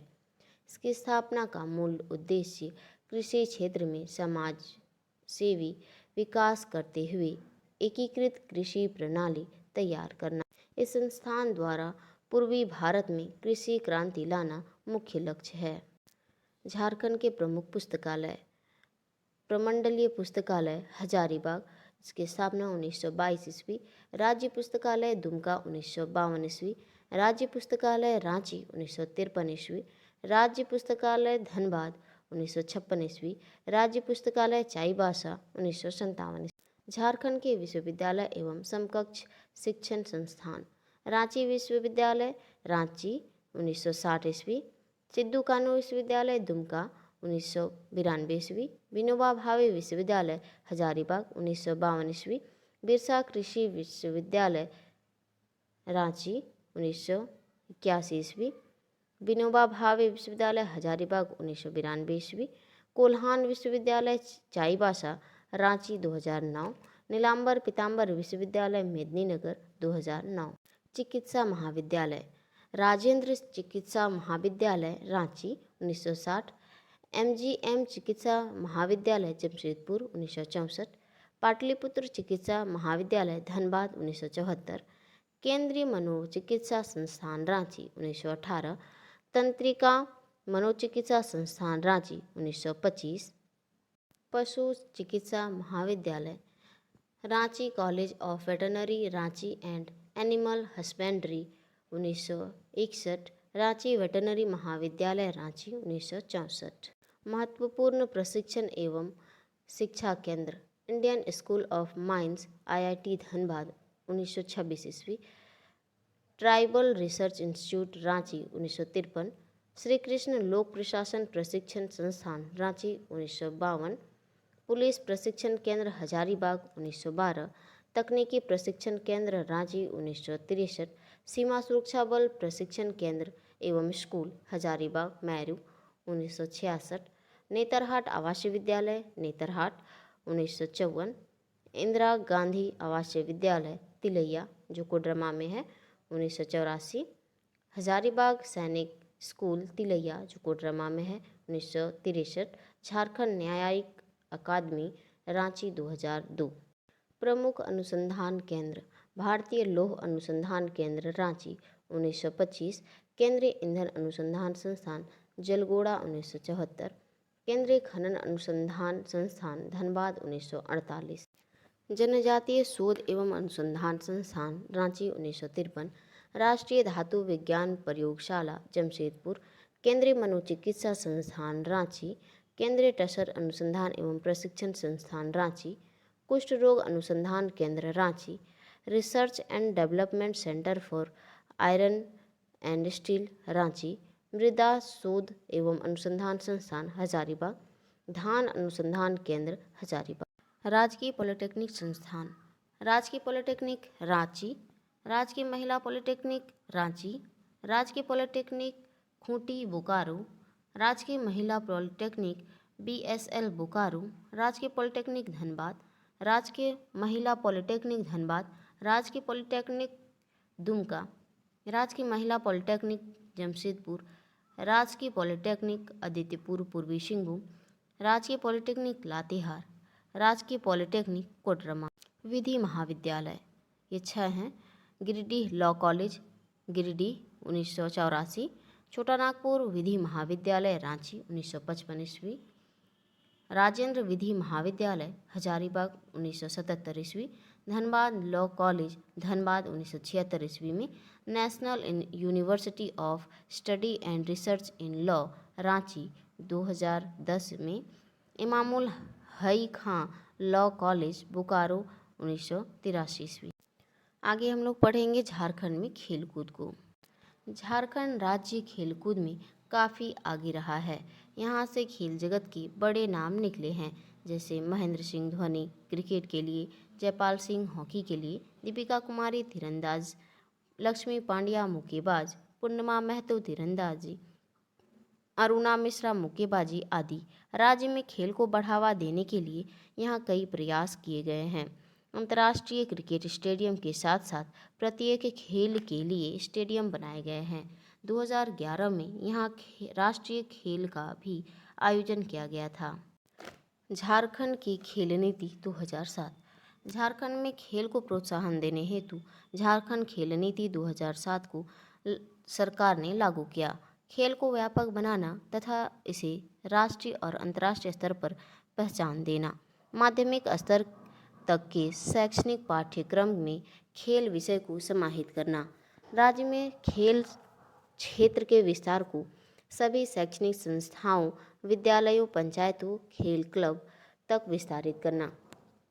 इसकी स्थापना का मूल उद्देश्य कृषि क्षेत्र में समाज सेवी विकास करते हुए एकीकृत कृषि प्रणाली तैयार करना। इस संस्थान द्वारा पूर्वी भारत में कृषि क्रांति लाना मुख्य लक्ष्य है। झारखंड के प्रमुख पुस्तकालय प्रमंडलीय पुस्तकालय हजारीबाग। इसकी स्थापना 1922 ईस्वी। राज्य पुस्तकालय दुमका 1952 ईस्वी। राज्य पुस्तकालय रांची 1953 ईस्वी। राज्य पुस्तकालय धनबाद 1956 ईस्वी। राज्य पुस्तकालय चाईबासा 1957 ईस्वी। झारखंड के विश्वविद्यालय एवं समकक्ष शिक्षण संस्थान रांची विश्वविद्यालय रांची 1960 ईस्वी। सिद्धू कानू विश्वविद्यालय दुमका 1992 ईस्वी। विनोबा भावे विश्वविद्यालय हजारीबाग 1952 ईस्वी। बिरसा कृषि विश्वविद्यालय रांची 1981 ईस्वी। विनोबा भावे विश्वविद्यालय हजारीबाग 1992 ईस्वी। कोल्हान विश्वविद्यालय चाईबासा रांची 2009। नीलांबर पीताम्बर विश्वविद्यालय मेदिनीनगर 2009। चिकित्सा महाविद्यालय राजेंद्र चिकित्सा महाविद्यालय रांची 1960। MGM चिकित्सा महाविद्यालय जमशेदपुर 1964। पाटलिपुत्र चिकित्सा महाविद्यालय धनबाद 1974। केंद्रीय मनोचिकित्सा संस्थान रांची 1918। तंत्रिका मनोचिकित्सा संस्थान रांची 1925। पशु चिकित्सा महाविद्यालय Ranchi college of veterinary Ranchi and animal husbandry 1961। Ranchi veterinary महाविद्यालय रांची 1964। महत्वपूर्ण प्रशिक्षण एवं शिक्षा केंद्र Indian school of mines IIT Dhanbad 1926 ईस्वी। Tribal research institute Ranchi 1953। Shri Krishna लोक प्रशासन प्रशिक्षण संस्थान रांची 1952। पुलिस प्रशिक्षण केंद्र हजारीबाग 1912। तकनीकी प्रशिक्षण केंद्र रांची 1963। सीमा सुरक्षा बल प्रशिक्षण केंद्र एवं स्कूल हजारीबाग मैरू 1966। नेतरहाट आवासीय विद्यालय नेतरहाट 1954। इंदिरा गांधी आवासीय विद्यालय तिलैया जो कोडरमा में है 1984। हजारीबाग सैनिक स्कूल तिलैया जो कोडरमा में है 1963। झारखंड न्यायिक अकादमी रांची 2002। प्रमुख अनुसंधान केंद्र: भारतीय लौह अनुसंधान केंद्र रांची 1925, केंद्रीय ईंधन अनुसंधान संस्थान जलगोड़ा 1974, केंद्रीय खनन अनुसंधान संस्थान धनबाद 1948, जनजातीय शोध एवं अनुसंधान संस्थान रांची 1953, राष्ट्रीय धातु विज्ञान प्रयोगशाला जमशेदपुर, केंद्रीय मनोचिकित्सा संस्थान रांची, केंद्रीय टसर अनुसंधान एवं प्रशिक्षण संस्थान रांची, कुष्ठ रोग अनुसंधान केंद्र Ranchi, research and development centre for iron and steel Ranchi, मृदा शोध एवं अनुसंधान संस्थान हजारीबाग, धान अनुसंधान केंद्र हजारीबाग, राजकीय पॉलिटेक्निक संस्थान, राजकीय पॉलिटेक्निक रांची, राजकीय महिला पॉलिटेक्निक रांची, राजकीय पॉलिटेक्निक खूंटी बोकारो, राजकीय महिला पॉलिटेक्निक BSL बोकारो, राजकीय पॉलिटेक्निक धनबाद, राजकीय महिला पॉलिटेक्निक धनबाद, राजकीय पॉलिटेक्निक दुमका, राजकीय महिला पॉलिटेक्निक जमशेदपुर, राजकीय पॉलिटेक्निक आदित्यपुर पूर्वी सिंहभूम, राजकीय पॉलिटेक्निक लातेहार, राजकीय पॉलिटेक्निक कोडरमा। विधि महाविद्यालय ये 6 हैं: गिरिडीह लॉ कॉलेज गिरिडीह 1984, छोटा नागपुर विधि महाविद्यालय रांची 1955 ईस्वी, राजेंद्र विधि महाविद्यालय हजारीबाग 1977 ईस्वी, धनबाद लॉ कॉलेज धनबाद 1976 ईस्वी में, national university of study and research in law Ranchi 2010 में, इमामुल हई खां लॉ कॉलेज बोकारो 1983 ईस्वी। आगे हम लोग पढ़ेंगे झारखंड में खेलकूद को। झारखंड राज्य खेलकूद में काफ़ी आगे रहा है। यहाँ से खेल जगत के बड़े नाम निकले हैं, जैसे महेंद्र सिंह धोनी क्रिकेट के लिए, जयपाल सिंह हॉकी के लिए, दीपिका कुमारी तीरंदाज, लक्ष्मी पांड्या मुक्केबाज, पूर्णिमा महतो तीरंदाजी, अरुणा मिश्रा मुक्केबाजी आदि। राज्य में खेल को बढ़ावा देने के लिए यहाँ कई प्रयास किए गए हैं। अंतर्राष्ट्रीय क्रिकेट स्टेडियम के साथ साथ प्रत्येक खेल के लिए स्टेडियम बनाए गए हैं। 2011 में यहाँ राष्ट्रीय खेल का भी आयोजन किया गया था। झारखंड की खेल नीति 2007। झारखंड में खेल को प्रोत्साहन देने हेतु झारखंड खेल नीति 2007 को सरकार ने लागू किया। खेल को व्यापक बनाना तथा इसे राष्ट्रीय और अंतर्राष्ट्रीय स्तर पर पहचान देना, माध्यमिक स्तर तक के शैक्षणिक पाठ्यक्रम में खेल विषय को समाहित करना, राज्य में खेल क्षेत्र के विस्तार को सभी शैक्षणिक संस्थाओं, विद्यालयों, पंचायतों, खेल क्लब तक विस्तारित करना,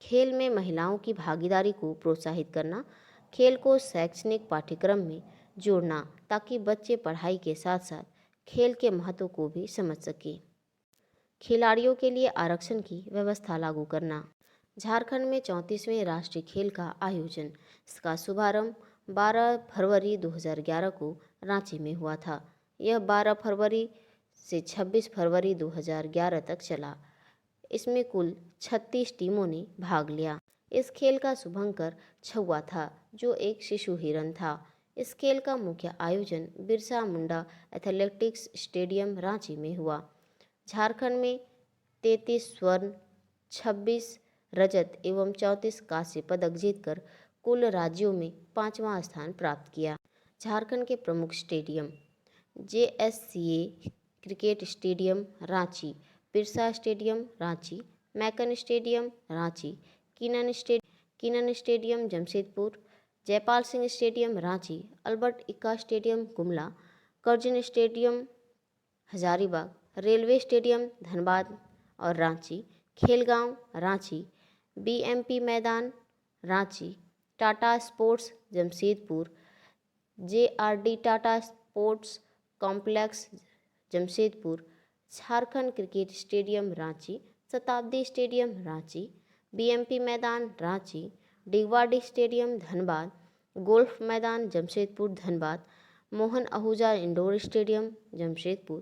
खेल में महिलाओं की भागीदारी को प्रोत्साहित करना, खेल को शैक्षणिक पाठ्यक्रम में जोड़ना ताकि बच्चे पढ़ाई के साथ साथ खेल के महत्व को भी समझ सकें, खिलाड़ियों के लिए आरक्षण की व्यवस्था लागू करना। झारखंड में 34वें राष्ट्रीय खेल का आयोजन, इसका शुभारंभ 12 फरवरी 2011 को रांची में हुआ था। यह 12 फरवरी से 26 फरवरी 2011 तक चला। इसमें कुल 36 टीमों ने भाग लिया। इस खेल का शुभंकर छुआ था, जो एक शिशु हिरन था। इस खेल का मुख्य आयोजन बिरसा मुंडा एथलेटिक्स स्टेडियम रांची में हुआ। झारखंड में 33 स्वर्ण, 26 रजत एवं 34 कांस्य पदक जीतकर कुल राज्यों में 5वां स्थान प्राप्त किया। झारखंड के प्रमुख stadium: JSCA cricket stadium Ranchi, Birsa stadium Ranchi, MECON stadium Ranchi, Keenan stadium Jamshedpur, Jaipal Singh stadium Ranchi, Albert Ekka stadium Gumla, Curzon stadium Hazaribagh, railway stadium Dhanbad और रांची, खेलगांव रांची, BMP मैदान Ranchi, Tata sports Jamshedpur, JRD Tata sports complex Jamshedpur, Jharkhand cricket stadium Ranchi, Shatabdi stadium Ranchi, BMP मैदान रांची, डिगवाडी स्टेडियम धनबाद, गोल्फ मैदान Jamshedpur Dhanbad, Mohan Ahuja indoor stadium Jamshedpur,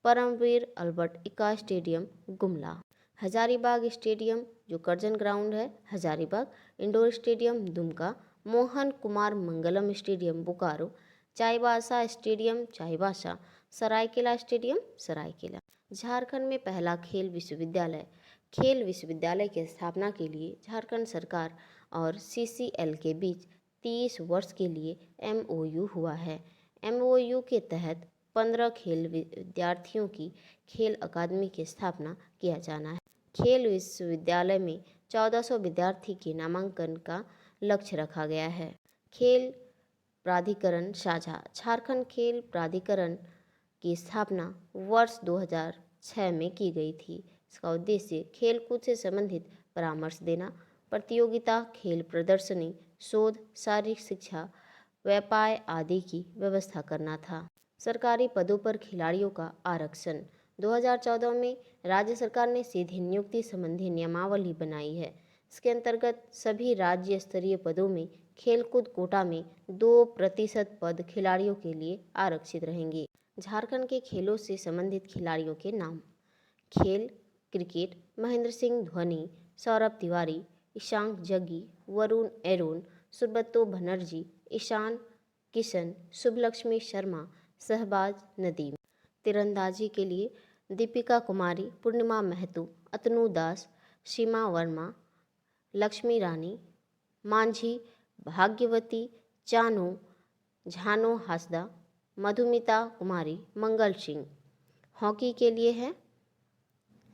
Paramvir Albert Ekka stadium Gumla, Hazaribagh stadium जो कर्जन ग्राउंड है Hazaribagh, indoor stadium Dumka, Mohan Kumar Mangalam stadium Bokaro, Chaibasa stadium Chaibasa, Seraikela stadium Seraikela. Jharkhand में पहला खेल विश्वविद्यालय खेल विश्वविद्यालय की स्थापना के लिए झारखंड सरकार और CCL के बीच 30 वर्ष के लिए MOU हुआ है। MOU के तहत 15 खेल विद्यार्थियों की खेल अकादमी की स्थापना किया जाना है। खेल विश्वविद्यालय में 1400 विद्यार्थी के नामांकन का लक्ष्य रखा गया है। खेल प्राधिकरण साझा। झारखंड खेल प्राधिकरण की स्थापना वर्ष 2006 में की गई थी। इसका उद्देश्य खेलकूद से संबंधित परामर्श देना, प्रतियोगिता, खेल प्रदर्शनी, शोध, शारीरिक शिक्षा, व्यापार आदि की व्यवस्था करना था। सरकारी पदों पर खिलाड़ियों का आरक्षण। 2014 में राज्य सरकार ने सीधी नियुक्ति संबंधी नियमावली बनाई है। इसके अंतर्गत सभी राज्य स्तरीय पदों में खेलकूद कोटा में 2% पद खिलाड़ियों के लिए आरक्षित रहेंगे। झारखंड के खेलों से संबंधित खिलाड़ियों के नाम। खेल क्रिकेट महेंद्र सिंह धोनी, सौरभ तिवारी, ईशांक जग्गी, वरुण एरोन, सुब्रतो बनर्जी, ईशान किशन, शुभलक्ष्मी शर्मा, शहबाज नदीम। तीरंदाजी के लिए दीपिका कुमारी, पूर्णिमा महतो, अतनु दास, सीमा वर्मा, लक्ष्मी रानी, मांझी, भाग्यवती, चानू, झानो हासदा, मधुमिता कुमारी, मंगल सिंह। हॉकी के लिए है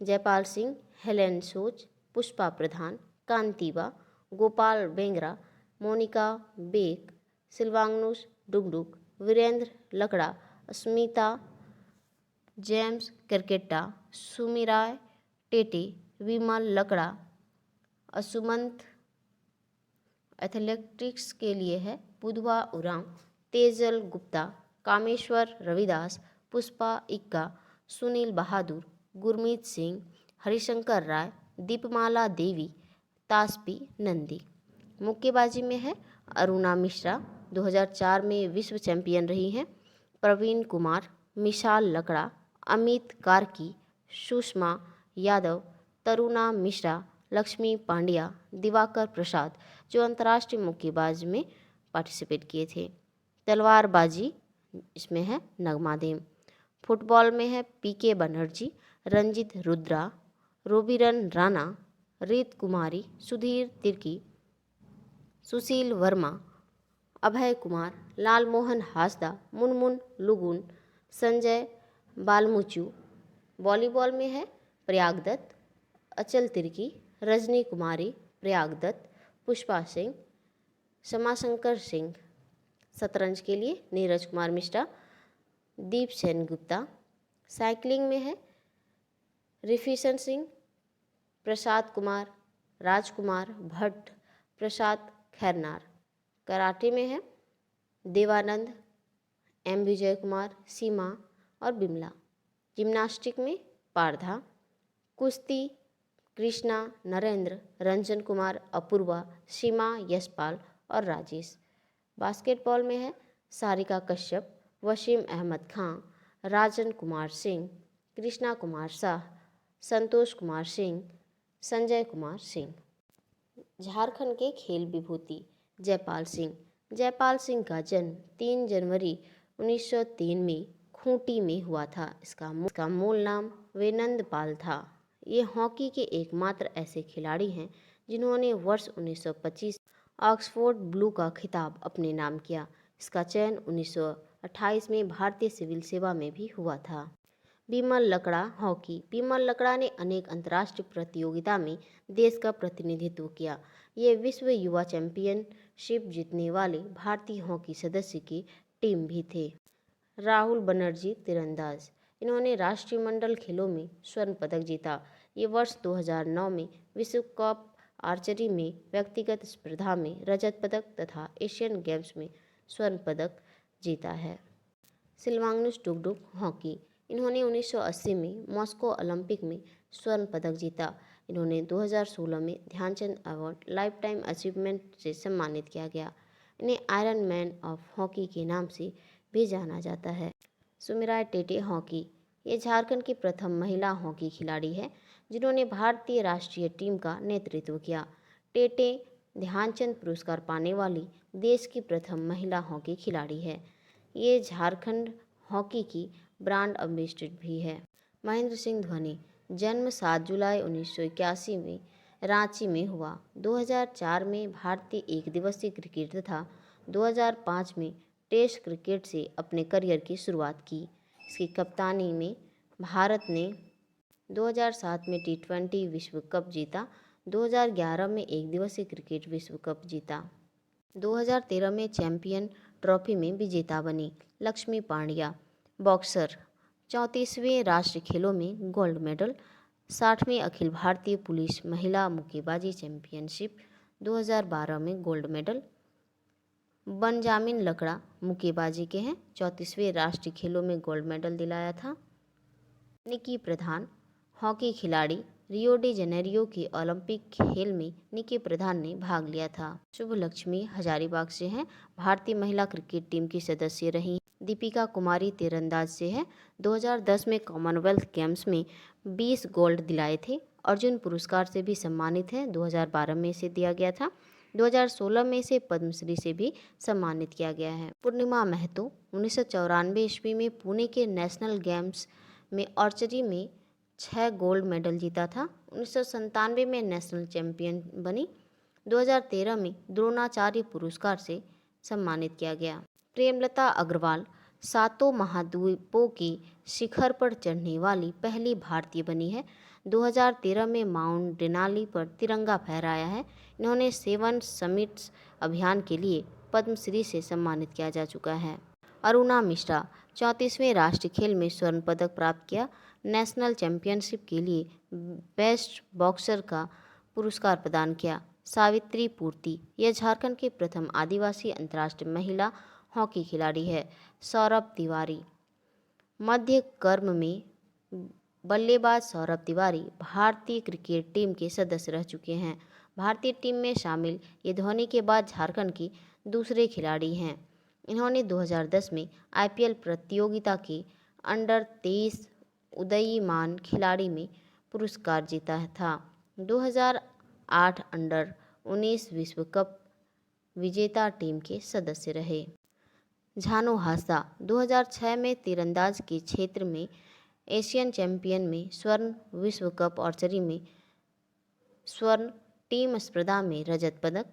जयपाल सिंह, हेलेन सोच, पुष्पा प्रधान, कांतिबा, गोपाल बेंगरा, मोनिका बेक, सिल्वांगनुस डुगडुग, वीरेंद्र लकड़ा, अस्मिता जेम्स करकेट्टा, सुमिराय टेटे, विमल लकड़ा। असुमंत एथलेटिक्स के लिए है बुधवा उरांव, तेजल गुप्ता, कामेश्वर रविदास, पुष्पा इक्का, सुनील बहादुर, गुरमीत सिंह, हरिशंकर राय, दीपमाला देवी, तासपी नंदी। मुक्केबाजी में है अरुणा मिश्रा, 2004 में विश्व चैंपियन रही हैं, प्रवीण कुमार, मिशाल लकड़ा, अमित कार्की, सुषमा यादव, तरुणा मिश्रा, लक्ष्मी पांड्या, दिवाकर प्रसाद जो अंतर्राष्ट्रीय मुक्केबाज में पार्टिसिपेट किए थे। तलवारबाजी इसमें है नगमा देव। फुटबॉल में है PK बनर्जी, रंजित रुद्रा, रोबिरन राणा, रीत कुमारी, सुधीर तिर्की, सुशील वर्मा, अभय कुमार, लालमोहन हासदा, मुनमुन लुगुन, संजय बालमुचू। वॉलीबॉल में है प्रयाग दत्त, अचल तिर्की, रजनी कुमारी, प्रयाग दत्त, पुष्पा सिंह, समाशंकर सिंह। शतरंज के लिए नीरज कुमार मिश्रा, दीप सेन गुप्ता। साइकिलिंग में है रिफिशन सिंह, प्रसाद कुमार, राजकुमार भट्ट, प्रसाद खैरनार। कराटे में है देवानंद, M विजय कुमार, सीमा और बिमला। जिम्नास्टिक में पारधा। कुश्ती कृष्णा, नरेंद्र, रंजन कुमार, अपूर्वा, सीमा, यशपाल और राजेश। बास्केटबॉल में है सारिका कश्यप, वसीम अहमद खां, राजन कुमार सिंह, कृष्णा कुमार शाह, संतोष कुमार सिंह, संजय कुमार सिंह। झारखंड के खेल विभूति जयपाल सिंह। जयपाल सिंह का जन्म 3 जनवरी 1903 में खूंटी में हुआ था। इसका मूल नाम वेनंद पाल था। ये हॉकी के एकमात्र ऐसे खिलाड़ी हैं जिन्होंने वर्ष 1925 ऑक्सफोर्ड ब्लू का खिताब अपने नाम किया। इसका चयन 1928 में भारतीय सिविल सेवा में भी हुआ था। बिमल लकड़ा हॉकी। बिमल लकड़ा ने अनेक अंतर्राष्ट्रीय प्रतियोगिता में देश का प्रतिनिधित्व किया। ये विश्व युवा चैंपियनशिप जीतने वाले भारतीय हॉकी सदस्य की टीम भी थे। राहुल बनर्जी तीरंदाज। इन्होंने राष्ट्रीय मंडल खेलों में स्वर्ण पदक जीता। ये वर्ष 2009 में विश्व कप आर्चरी में व्यक्तिगत स्पर्धा में रजत पदक तथा एशियन गेम्स में स्वर्ण पदक जीता है। सिल्वांगनुस डुगडुग हॉकी। इन्होंने 1980 में मॉस्को ओलंपिक में स्वर्ण पदक जीता। इन्होंने 2016 में Dhyan Chand award lifetime achievement से सम्मानित किया गया। इन्हें आयरन मैन ऑफ हॉकी के नाम से भी जाना जाता है। सुमिराय टेटे हॉकी। ये झारखंड की प्रथम महिला हॉकी खिलाड़ी है जिन्होंने भारतीय राष्ट्रीय टीम का नेतृत्व किया। टेटे ध्यानचंद पुरस्कार पाने वाली देश की प्रथम महिला हॉकी खिलाड़ी है। ये झारखंड हॉकी की ब्रांड एम्बेसडर भी है। महेंद्र सिंह धोनी। जन्म 7 जुलाई 1981 में रांची में हुआ। 2004 में भारतीय एकदिवसीय क्रिकेट तथा 2005 में टेस्ट क्रिकेट से अपने करियर की शुरुआत की। इसकी कप्तानी में भारत ने 2007 में T20 विश्व कप जीता, 2011 में एकदिवसीय क्रिकेट विश्व कप जीता, 2013 में चैंपियन ट्रॉफी में विजेता बनी। लक्ष्मी पांड्या, बॉक्सर, 34वें राष्ट्रीय खेलों में gold medal, 60वीं Akhil Bharatiya police महिला मुक्केबाजी चैंपियनशिप 2012 में गोल्ड मेडल। बंजामिन लकड़ा मुक्केबाजी के हैं, 34वें राष्ट्रीय खेलों में गोल्ड मेडल दिलाया था। निकी प्रधान, हॉकी खिलाड़ी, रियो डी जेनेरियो के ओलंपिक खेल में निकी प्रधान ने भाग लिया था। शुभ लक्ष्मी हजारीबाग से हैं, भारतीय महिला क्रिकेट टीम की सदस्य रही। दीपिका कुमारी तीरंदाज से है, 2010 में कॉमनवेल्थ गेम्स में 20 गोल्ड दिलाए थे। अर्जुन पुरस्कार से भी सम्मानित है, 2012 में इसे दिया गया था। 2016 में इसे पद्मश्री से भी सम्मानित किया गया है। पूर्णिमा महतो, 1994 ईस्वी में पुणे के नेशनल गेम्स में आर्चरी में 6 गोल्ड मेडल जीता था। 1997 में नेशनल चैंपियन बनी। 2013 में द्रोणाचार्य पुरस्कार से सम्मानित किया गया। प्रेमलता अग्रवाल, 7 महाद्वीपों की शिखर पर चढ़ने वाली पहली भारतीय बनी है। 2013 में माउंट डेनाली पर तिरंगा फहराया है। इन्होंने 7 समिट्स अभियान के लिए पद्मश्री से सम्मानित किया जा चुका है। अरुणा मिश्रा, 34वें राष्ट्रीय खेल में स्वर्ण पदक प्राप्त किया। नेशनल चैंपियनशिप के लिए बेस्ट बॉक्सर का पुरस्कार प्रदान किया। सावित्री पूर्ति, यह झारखंड के प्रथम आदिवासी अंतर्राष्ट्रीय महिला हॉकी खिलाड़ी है। सौरभ तिवारी, मध्य क्रम में बल्लेबाज सौरभ तिवारी भारतीय क्रिकेट टीम के सदस्य रह चुके हैं। भारतीय टीम में शामिल ये धोनी के बाद झारखंड के दूसरे खिलाड़ी हैं। इन्होंने 2010 में IPL प्रतियोगिता के अंडर 23 उदीयमान खिलाड़ी में पुरस्कार जीता था। 2008 अंडर 19 विश्व कप विजेता टीम के सदस्य रहे। झानो हासदा, 2006 में तीरंदाज के क्षेत्र में एशियन चैंपियन में स्वर्ण, विश्व कप आर्चरी में स्वर्ण, टीम स्पर्धा में रजत पदक,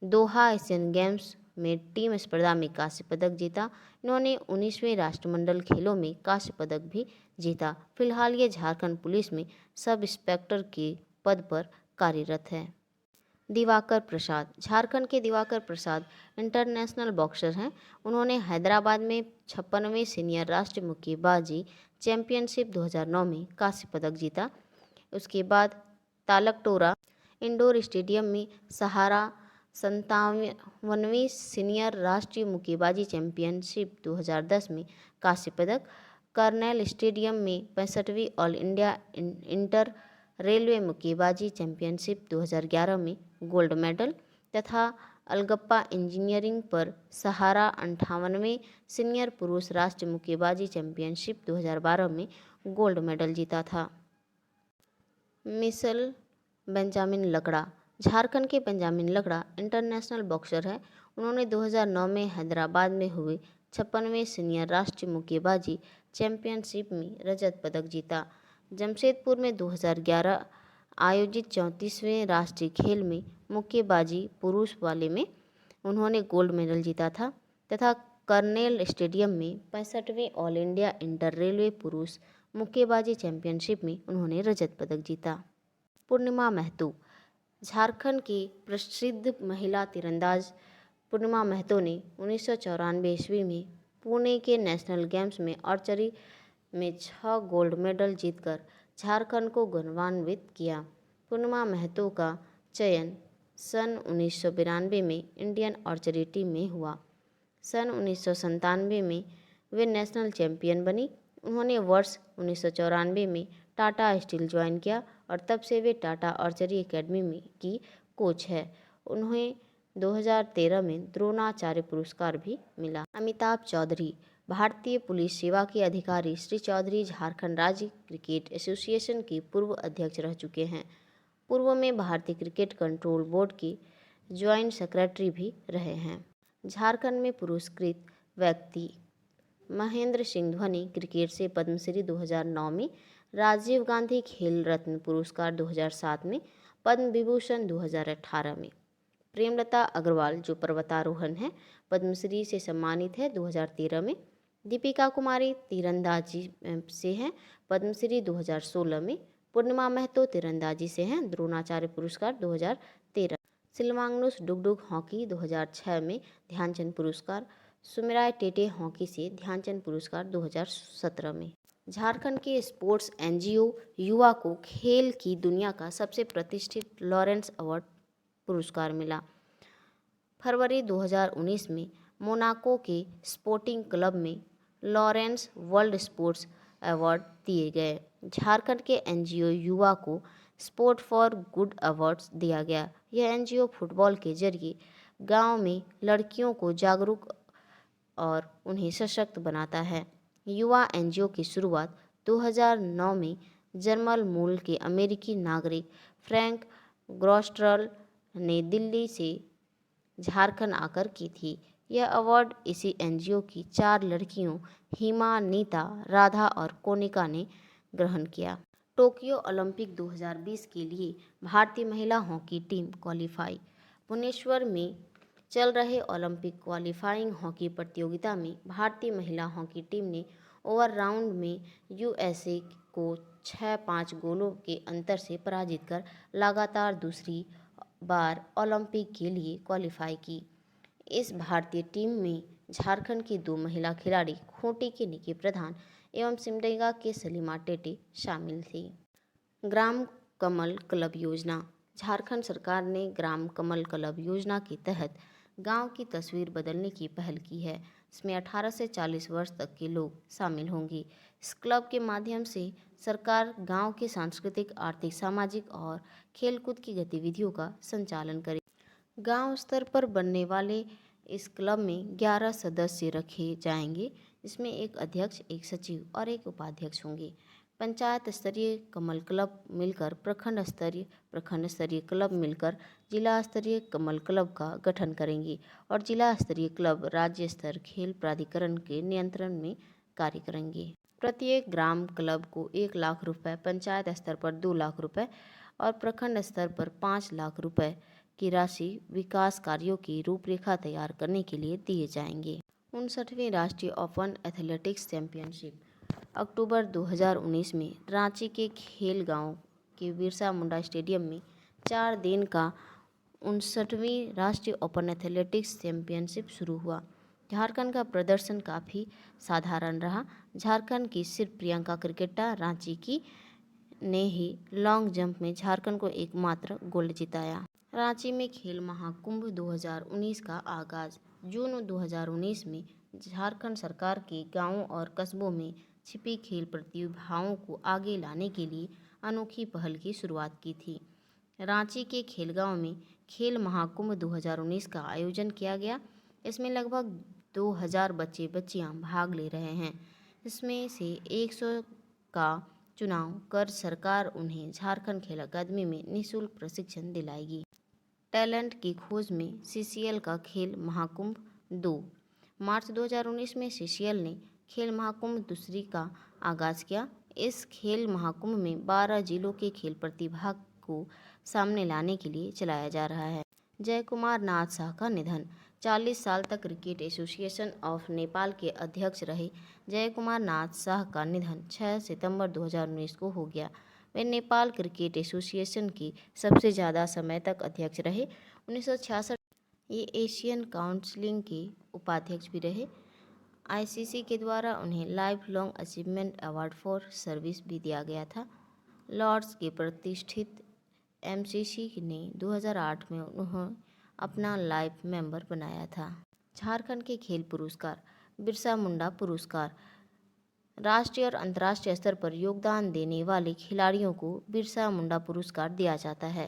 दोहा एशियन गेम्स में टीम स्पर्धा में कांस्य पदक जीता। इन्होंने 19वें राष्ट्रमंडल खेलों में कांस्य पदक भी जीता। फिलहाल ये झारखंड पुलिस में सब इंस्पेक्टर के पद पर कार्यरत है। दिवाकर प्रसाद, झारखंड के दिवाकर प्रसाद इंटरनेशनल बॉक्सर हैं। उन्होंने हैदराबाद में 56वें सीनियर राष्ट्रीय मुक्केबाजी चैंपियनशिप 2009 में कांस्य पदक जीता। उसके बाद तालकटोरा इंडोर स्टेडियम में सहारा 57वीं सीनियर राष्ट्रीय मुक्केबाजी चैंपियनशिप 2010 में कांस्य पदक, कर्नेल स्टेडियम में 65वीं ऑल इंडिया इंटर रेलवे मुक्केबाजी चैंपियनशिप 2011 में गोल्ड मेडल तथा अलगप्पा इंजीनियरिंग पर सहारा 58वें सीनियर पुरुष राष्ट्रीय मुक्केबाजी चैंपियनशिप 2012 में गोल्ड मेडल जीता था। मिशेल बेंजामिन लकड़ा, झारखंड के बेंजामिन लकड़ा इंटरनेशनल बॉक्सर है। उन्होंने 2009 में हैदराबाद में हुए 56वें सीनियर राष्ट्रीय मुक्केबाजी चैंपियनशिप में रजत पदक जीता। जमशेदपुर में 2011 आयोजित 34वें राष्ट्रीय खेल में मुक्केबाजी पुरुष वाले में उन्होंने गोल्ड मेडल जीता था तथा कर्नेल स्टेडियम में 65वें ऑल इंडिया इंटर रेलवे पुरुष मुक्केबाजी चैंपियनशिप में उन्होंने रजत पदक जीता। पूर्णिमा महतो, झारखंड की प्रसिद्ध महिला तीरंदाज पूर्णिमा महतो ने 1994 ईस्वी में पुणे के नेशनल गेम्स में आर्चरी में 6 गोल्ड मेडल जीतकर झारखंड को गौरवान्वित किया। पूर्णिमा महतो का चयन सन 1992 में इंडियन आर्चरी टीम में हुआ। सन 1997 में वे नेशनल चैंपियन बनी। उन्होंने वर्ष 1994 में टाटा स्टील ज्वाइन किया और तब से वे टाटा आर्चरी एकेडमी में की कोच है। उन्हें 2013 में द्रोणाचार्य पुरस्कार भी मिला। अमिताभ चौधरी, भारतीय पुलिस सेवा के अधिकारी श्री चौधरी झारखंड राज्य क्रिकेट एसोसिएशन के पूर्व अध्यक्ष रह चुके हैं। पूर्व में भारतीय क्रिकेट कंट्रोल बोर्ड के ज्वाइंट सेक्रेटरी भी रहे हैं। झारखंड में पुरस्कृत व्यक्ति महेंद्र सिंह धोनी क्रिकेट से पद्मश्री 2009 में, राजीव गांधी खेल रत्न पुरस्कार 2007 में, पद्म विभूषण 2018 में। प्रेमलता अग्रवाल जो पर्वतारोहण है पद्मश्री से सम्मानित है 2013 में। दीपिका कुमारी तीरंदाजी से हैं पद्मश्री 2016 में। पूर्णिमा महतो तीरंदाजी से हैं द्रोणाचार्य पुरस्कार 2013। सिलवांगनुस डुगडुग हॉकी 2006 में ध्यानचंद पुरस्कार। सुमिराय टेटे हॉकी से ध्यानचंद पुरस्कार 2017 में। झारखंड के स्पोर्ट्स एनजीओ युवा को खेल की दुनिया का सबसे प्रतिष्ठित लॉरेंस अवार्ड पुरस्कार मिला। फरवरी 2019 में मोनाको के स्पोर्टिंग क्लब में लॉरेंस वर्ल्ड स्पोर्ट्स अवार्ड दिए गए। झारखंड के एनजीओ युवा को स्पोर्ट फॉर गुड अवार्ड्स दिया गया। यह एनजीओ फुटबॉल के जरिए गांव में लड़कियों को जागरूक और उन्हें सशक्त बनाता है। युवा एनजीओ की शुरुआत 2009 में जर्मन मूल के अमेरिकी नागरिक फ्रैंक ग्रॉस्ट्रल ने दिल्ली से झारखंड आकर की थी। यह अवार्ड इसी एनजीओ की 4 लड़कियों हिमा, नीता, राधा और कोनिका ने ग्रहण किया। टोक्यो ओलंपिक 2020 के लिए भारतीय महिला हॉकी टीम क्वालिफाई। भुवनेश्वर में चल रहे ओलंपिक क्वालिफाइंग हॉकी प्रतियोगिता में भारतीय महिला हॉकी टीम ने ओवर राउंड में यूएसए को 6-5 गोलों के अंतर से पराजित कर लगातार दूसरी बार ओलंपिक के लिए क्वालिफाई की। इस भारतीय टीम में झारखंड की 2 महिला खिलाड़ी खूंटी के निकी प्रधान एवं सिमडेगा के सलीमा टेटे शामिल थी। ग्राम कमल क्लब योजना। झारखंड सरकार ने ग्राम कमल क्लब योजना के तहत गांव की तस्वीर बदलने की पहल की है। इसमें 18 से 40 वर्ष तक के लोग शामिल होंगे। इस क्लब के माध्यम से सरकार गांव के सांस्कृतिक, आर्थिक, सामाजिक और खेलकूद की गतिविधियों का संचालन करेगी। गांव स्तर पर बनने वाले इस क्लब में 11 सदस्य रखे जाएंगे। इसमें एक अध्यक्ष, एक सचिव और एक उपाध्यक्ष होंगे। पंचायत स्तरीय कमल क्लब मिलकर प्रखंड स्तरीय क्लब मिलकर जिला स्तरीय कमल क्लब का गठन करेंगे और जिला स्तरीय क्लब राज्य स्तर खेल प्राधिकरण के नियंत्रण में कार्य करेंगे। प्रत्येक ग्राम क्लब को 1 लाख रुपए, पंचायत स्तर पर 2 लाख रुपए और प्रखंड स्तर पर 5 लाख रुपए की राशि विकास कार्यों की रूपरेखा तैयार करने के लिए दिए जाएंगे। 59वीं राष्ट्रीय ओपन एथलेटिक्स चैंपियनशिप अक्टूबर 2019 में रांची के खेल गांव के बिरसा मुंडा स्टेडियम में 4 दिन का 59वीं राष्ट्रीय ओपन एथलेटिक्स चैंपियनशिप शुरू हुआ। झारखंड का प्रदर्शन काफ़ी साधारण रहा। झारखंड की सिर्फ प्रियंका क्रिकेटा रांची की ने ही लॉन्ग जंप में झारखंड को एकमात्र गोल्ड जिताया। रांची में खेल महाकुंभ 2019 का आगाज। जून 2019 में झारखंड सरकार के गांवों और कस्बों में छिपी खेल प्रतिभाओं को आगे लाने के लिए अनोखी पहल की शुरुआत की थी। रांची के खेलगांव में खेल महाकुंभ 2019 का आयोजन किया गया। इसमें लगभग 2000 बच्चे बच्चियां भाग ले रहे हैं। इसमें से 100 का चुनाव कर सरकार उन्हें झारखंड खेल अकादमी में निःशुल्क प्रशिक्षण दिलाएगी। टैलेंट की खोज में सीसीएल का खेल महाकुंभ 2। मार्च 2019 में सीसीएल ने खेल महाकुंभ दूसरी का आगाज किया। इस खेल महाकुंभ में 12 जिलों के खेल प्रतिभा को सामने लाने के लिए चलाया जा रहा है। जय कुमार नाथ शाह का निधन। 40 साल तक क्रिकेट एसोसिएशन ऑफ नेपाल के अध्यक्ष रहे जय कुमार नाथ शाह का निधन 6 सितंबर 2019 को हो गया। वे नेपाल क्रिकेट एसोसिएशन के सबसे ज़्यादा समय तक अध्यक्ष रहे। 1966 ये एशियन काउंसिल के उपाध्यक्ष भी रहे। आईसीसी के द्वारा उन्हें life long achievement award for service भी दिया गया था। लॉर्ड्स के प्रतिष्ठित एमसीसी ने 2008 में उन्हें अपना लाइफ मेंबर बनाया था। झारखंड के खेल पुरस्कार। बिरसा मुंडा पुरस्कार। राष्ट्रीय और अंतर्राष्ट्रीय स्तर पर योगदान देने वाले खिलाड़ियों को बिरसा मुंडा पुरस्कार दिया जाता है।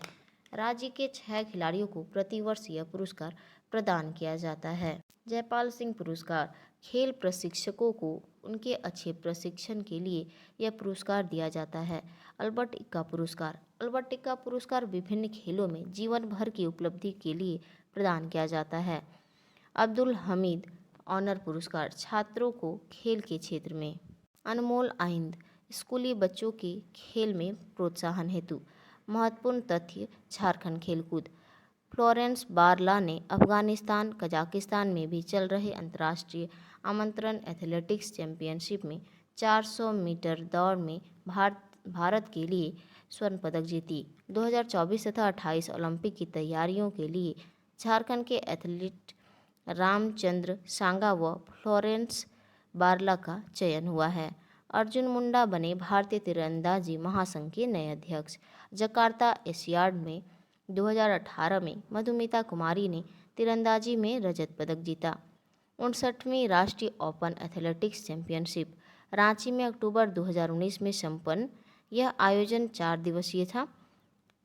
राज्य के 6 खिलाड़ियों को प्रतिवर्ष यह पुरस्कार प्रदान किया जाता है। जयपाल सिंह पुरस्कार। खेल प्रशिक्षकों को उनके अच्छे प्रशिक्षण के लिए यह पुरस्कार दिया जाता है। अल्बर्ट इक्का पुरस्कार। अल्बर्ट इक्का पुरस्कार विभिन्न खेलों में जीवन भर की उपलब्धि के लिए प्रदान किया जाता है। अब्दुल हमीद ऑनर पुरस्कार छात्रों को खेल के क्षेत्र में। अनमोल आइंद स्कूली बच्चों के खेल में प्रोत्साहन हेतु। महत्वपूर्ण तथ्य झारखंड खेलकूद। फ्लोरेंस बारला ने अफगानिस्तान कजाकिस्तान में भी चल रहे अंतर्राष्ट्रीय आमंत्रण एथलेटिक्स चैंपियनशिप में 400 मीटर दौड़ में भारत के लिए स्वर्ण पदक जीती। 2024 तथा 28 ओलंपिक की तैयारियों के लिए झारखंड के एथलीट रामचंद्र सांगा व फ्लोरेंस बारला का चयन हुआ है। अर्जुन मुंडा बने भारतीय तीरंदाजी महासंघ के नए अध्यक्ष। जकार्ता एशियाड में 2018 में मधुमिता कुमारी ने तीरंदाजी में रजत पदक जीता। 59वीं राष्ट्रीय ओपन एथलेटिक्स चैंपियनशिप रांची में अक्टूबर 2019 में संपन्न। यह आयोजन 4 दिवसीय था।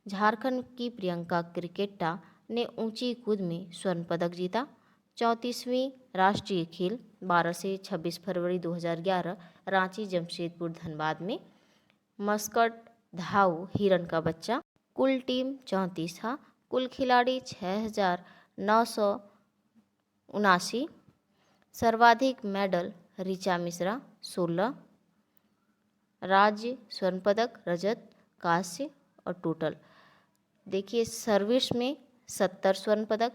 झारखंड की प्रियंका क्रिकेटा ने ऊंची कूद में स्वर्ण पदक जीता। 34वीं राष्ट्रीय खेल 12 से 26 फरवरी 2011 रांची, जमशेदपुर, धनबाद में। मस्कट धाऊ हिरन का बच्चा। कुल टीम 34 था। कुल खिलाड़ी 6979। सर्वाधिक मेडल ऋचा मिश्रा 16। राज्य स्वर्ण पदक रजत, कांस्य और टोटल देखिए सर्विस में 70 स्वर्ण पदक,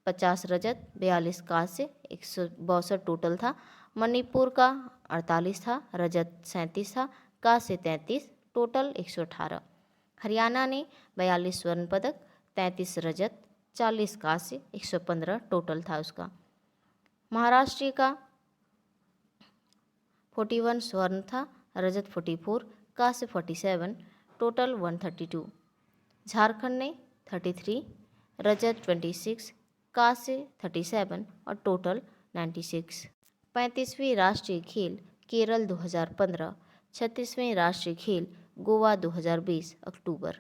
50 रजत, 42 कांस्य, 162 टोटल था। मणिपुर का 48 था, रजत 37 था, कांस्य 33, टोटल 118। हरियाणा ने 42 स्वर्ण पदक, 33 रजत, 40 कांस्य, 115 टोटल था उसका। महाराष्ट्र का 41 स्वर्ण था, रजत 44, कांस्य 47, टोटल 132। झारखंड ने 33, रजत 26, कांस्य 37 और टोटल 96। 35वीं राष्ट्रीय खेल केरल 2015। 36वें राष्ट्रीय खेल गोवा 2020 अक्टूबर।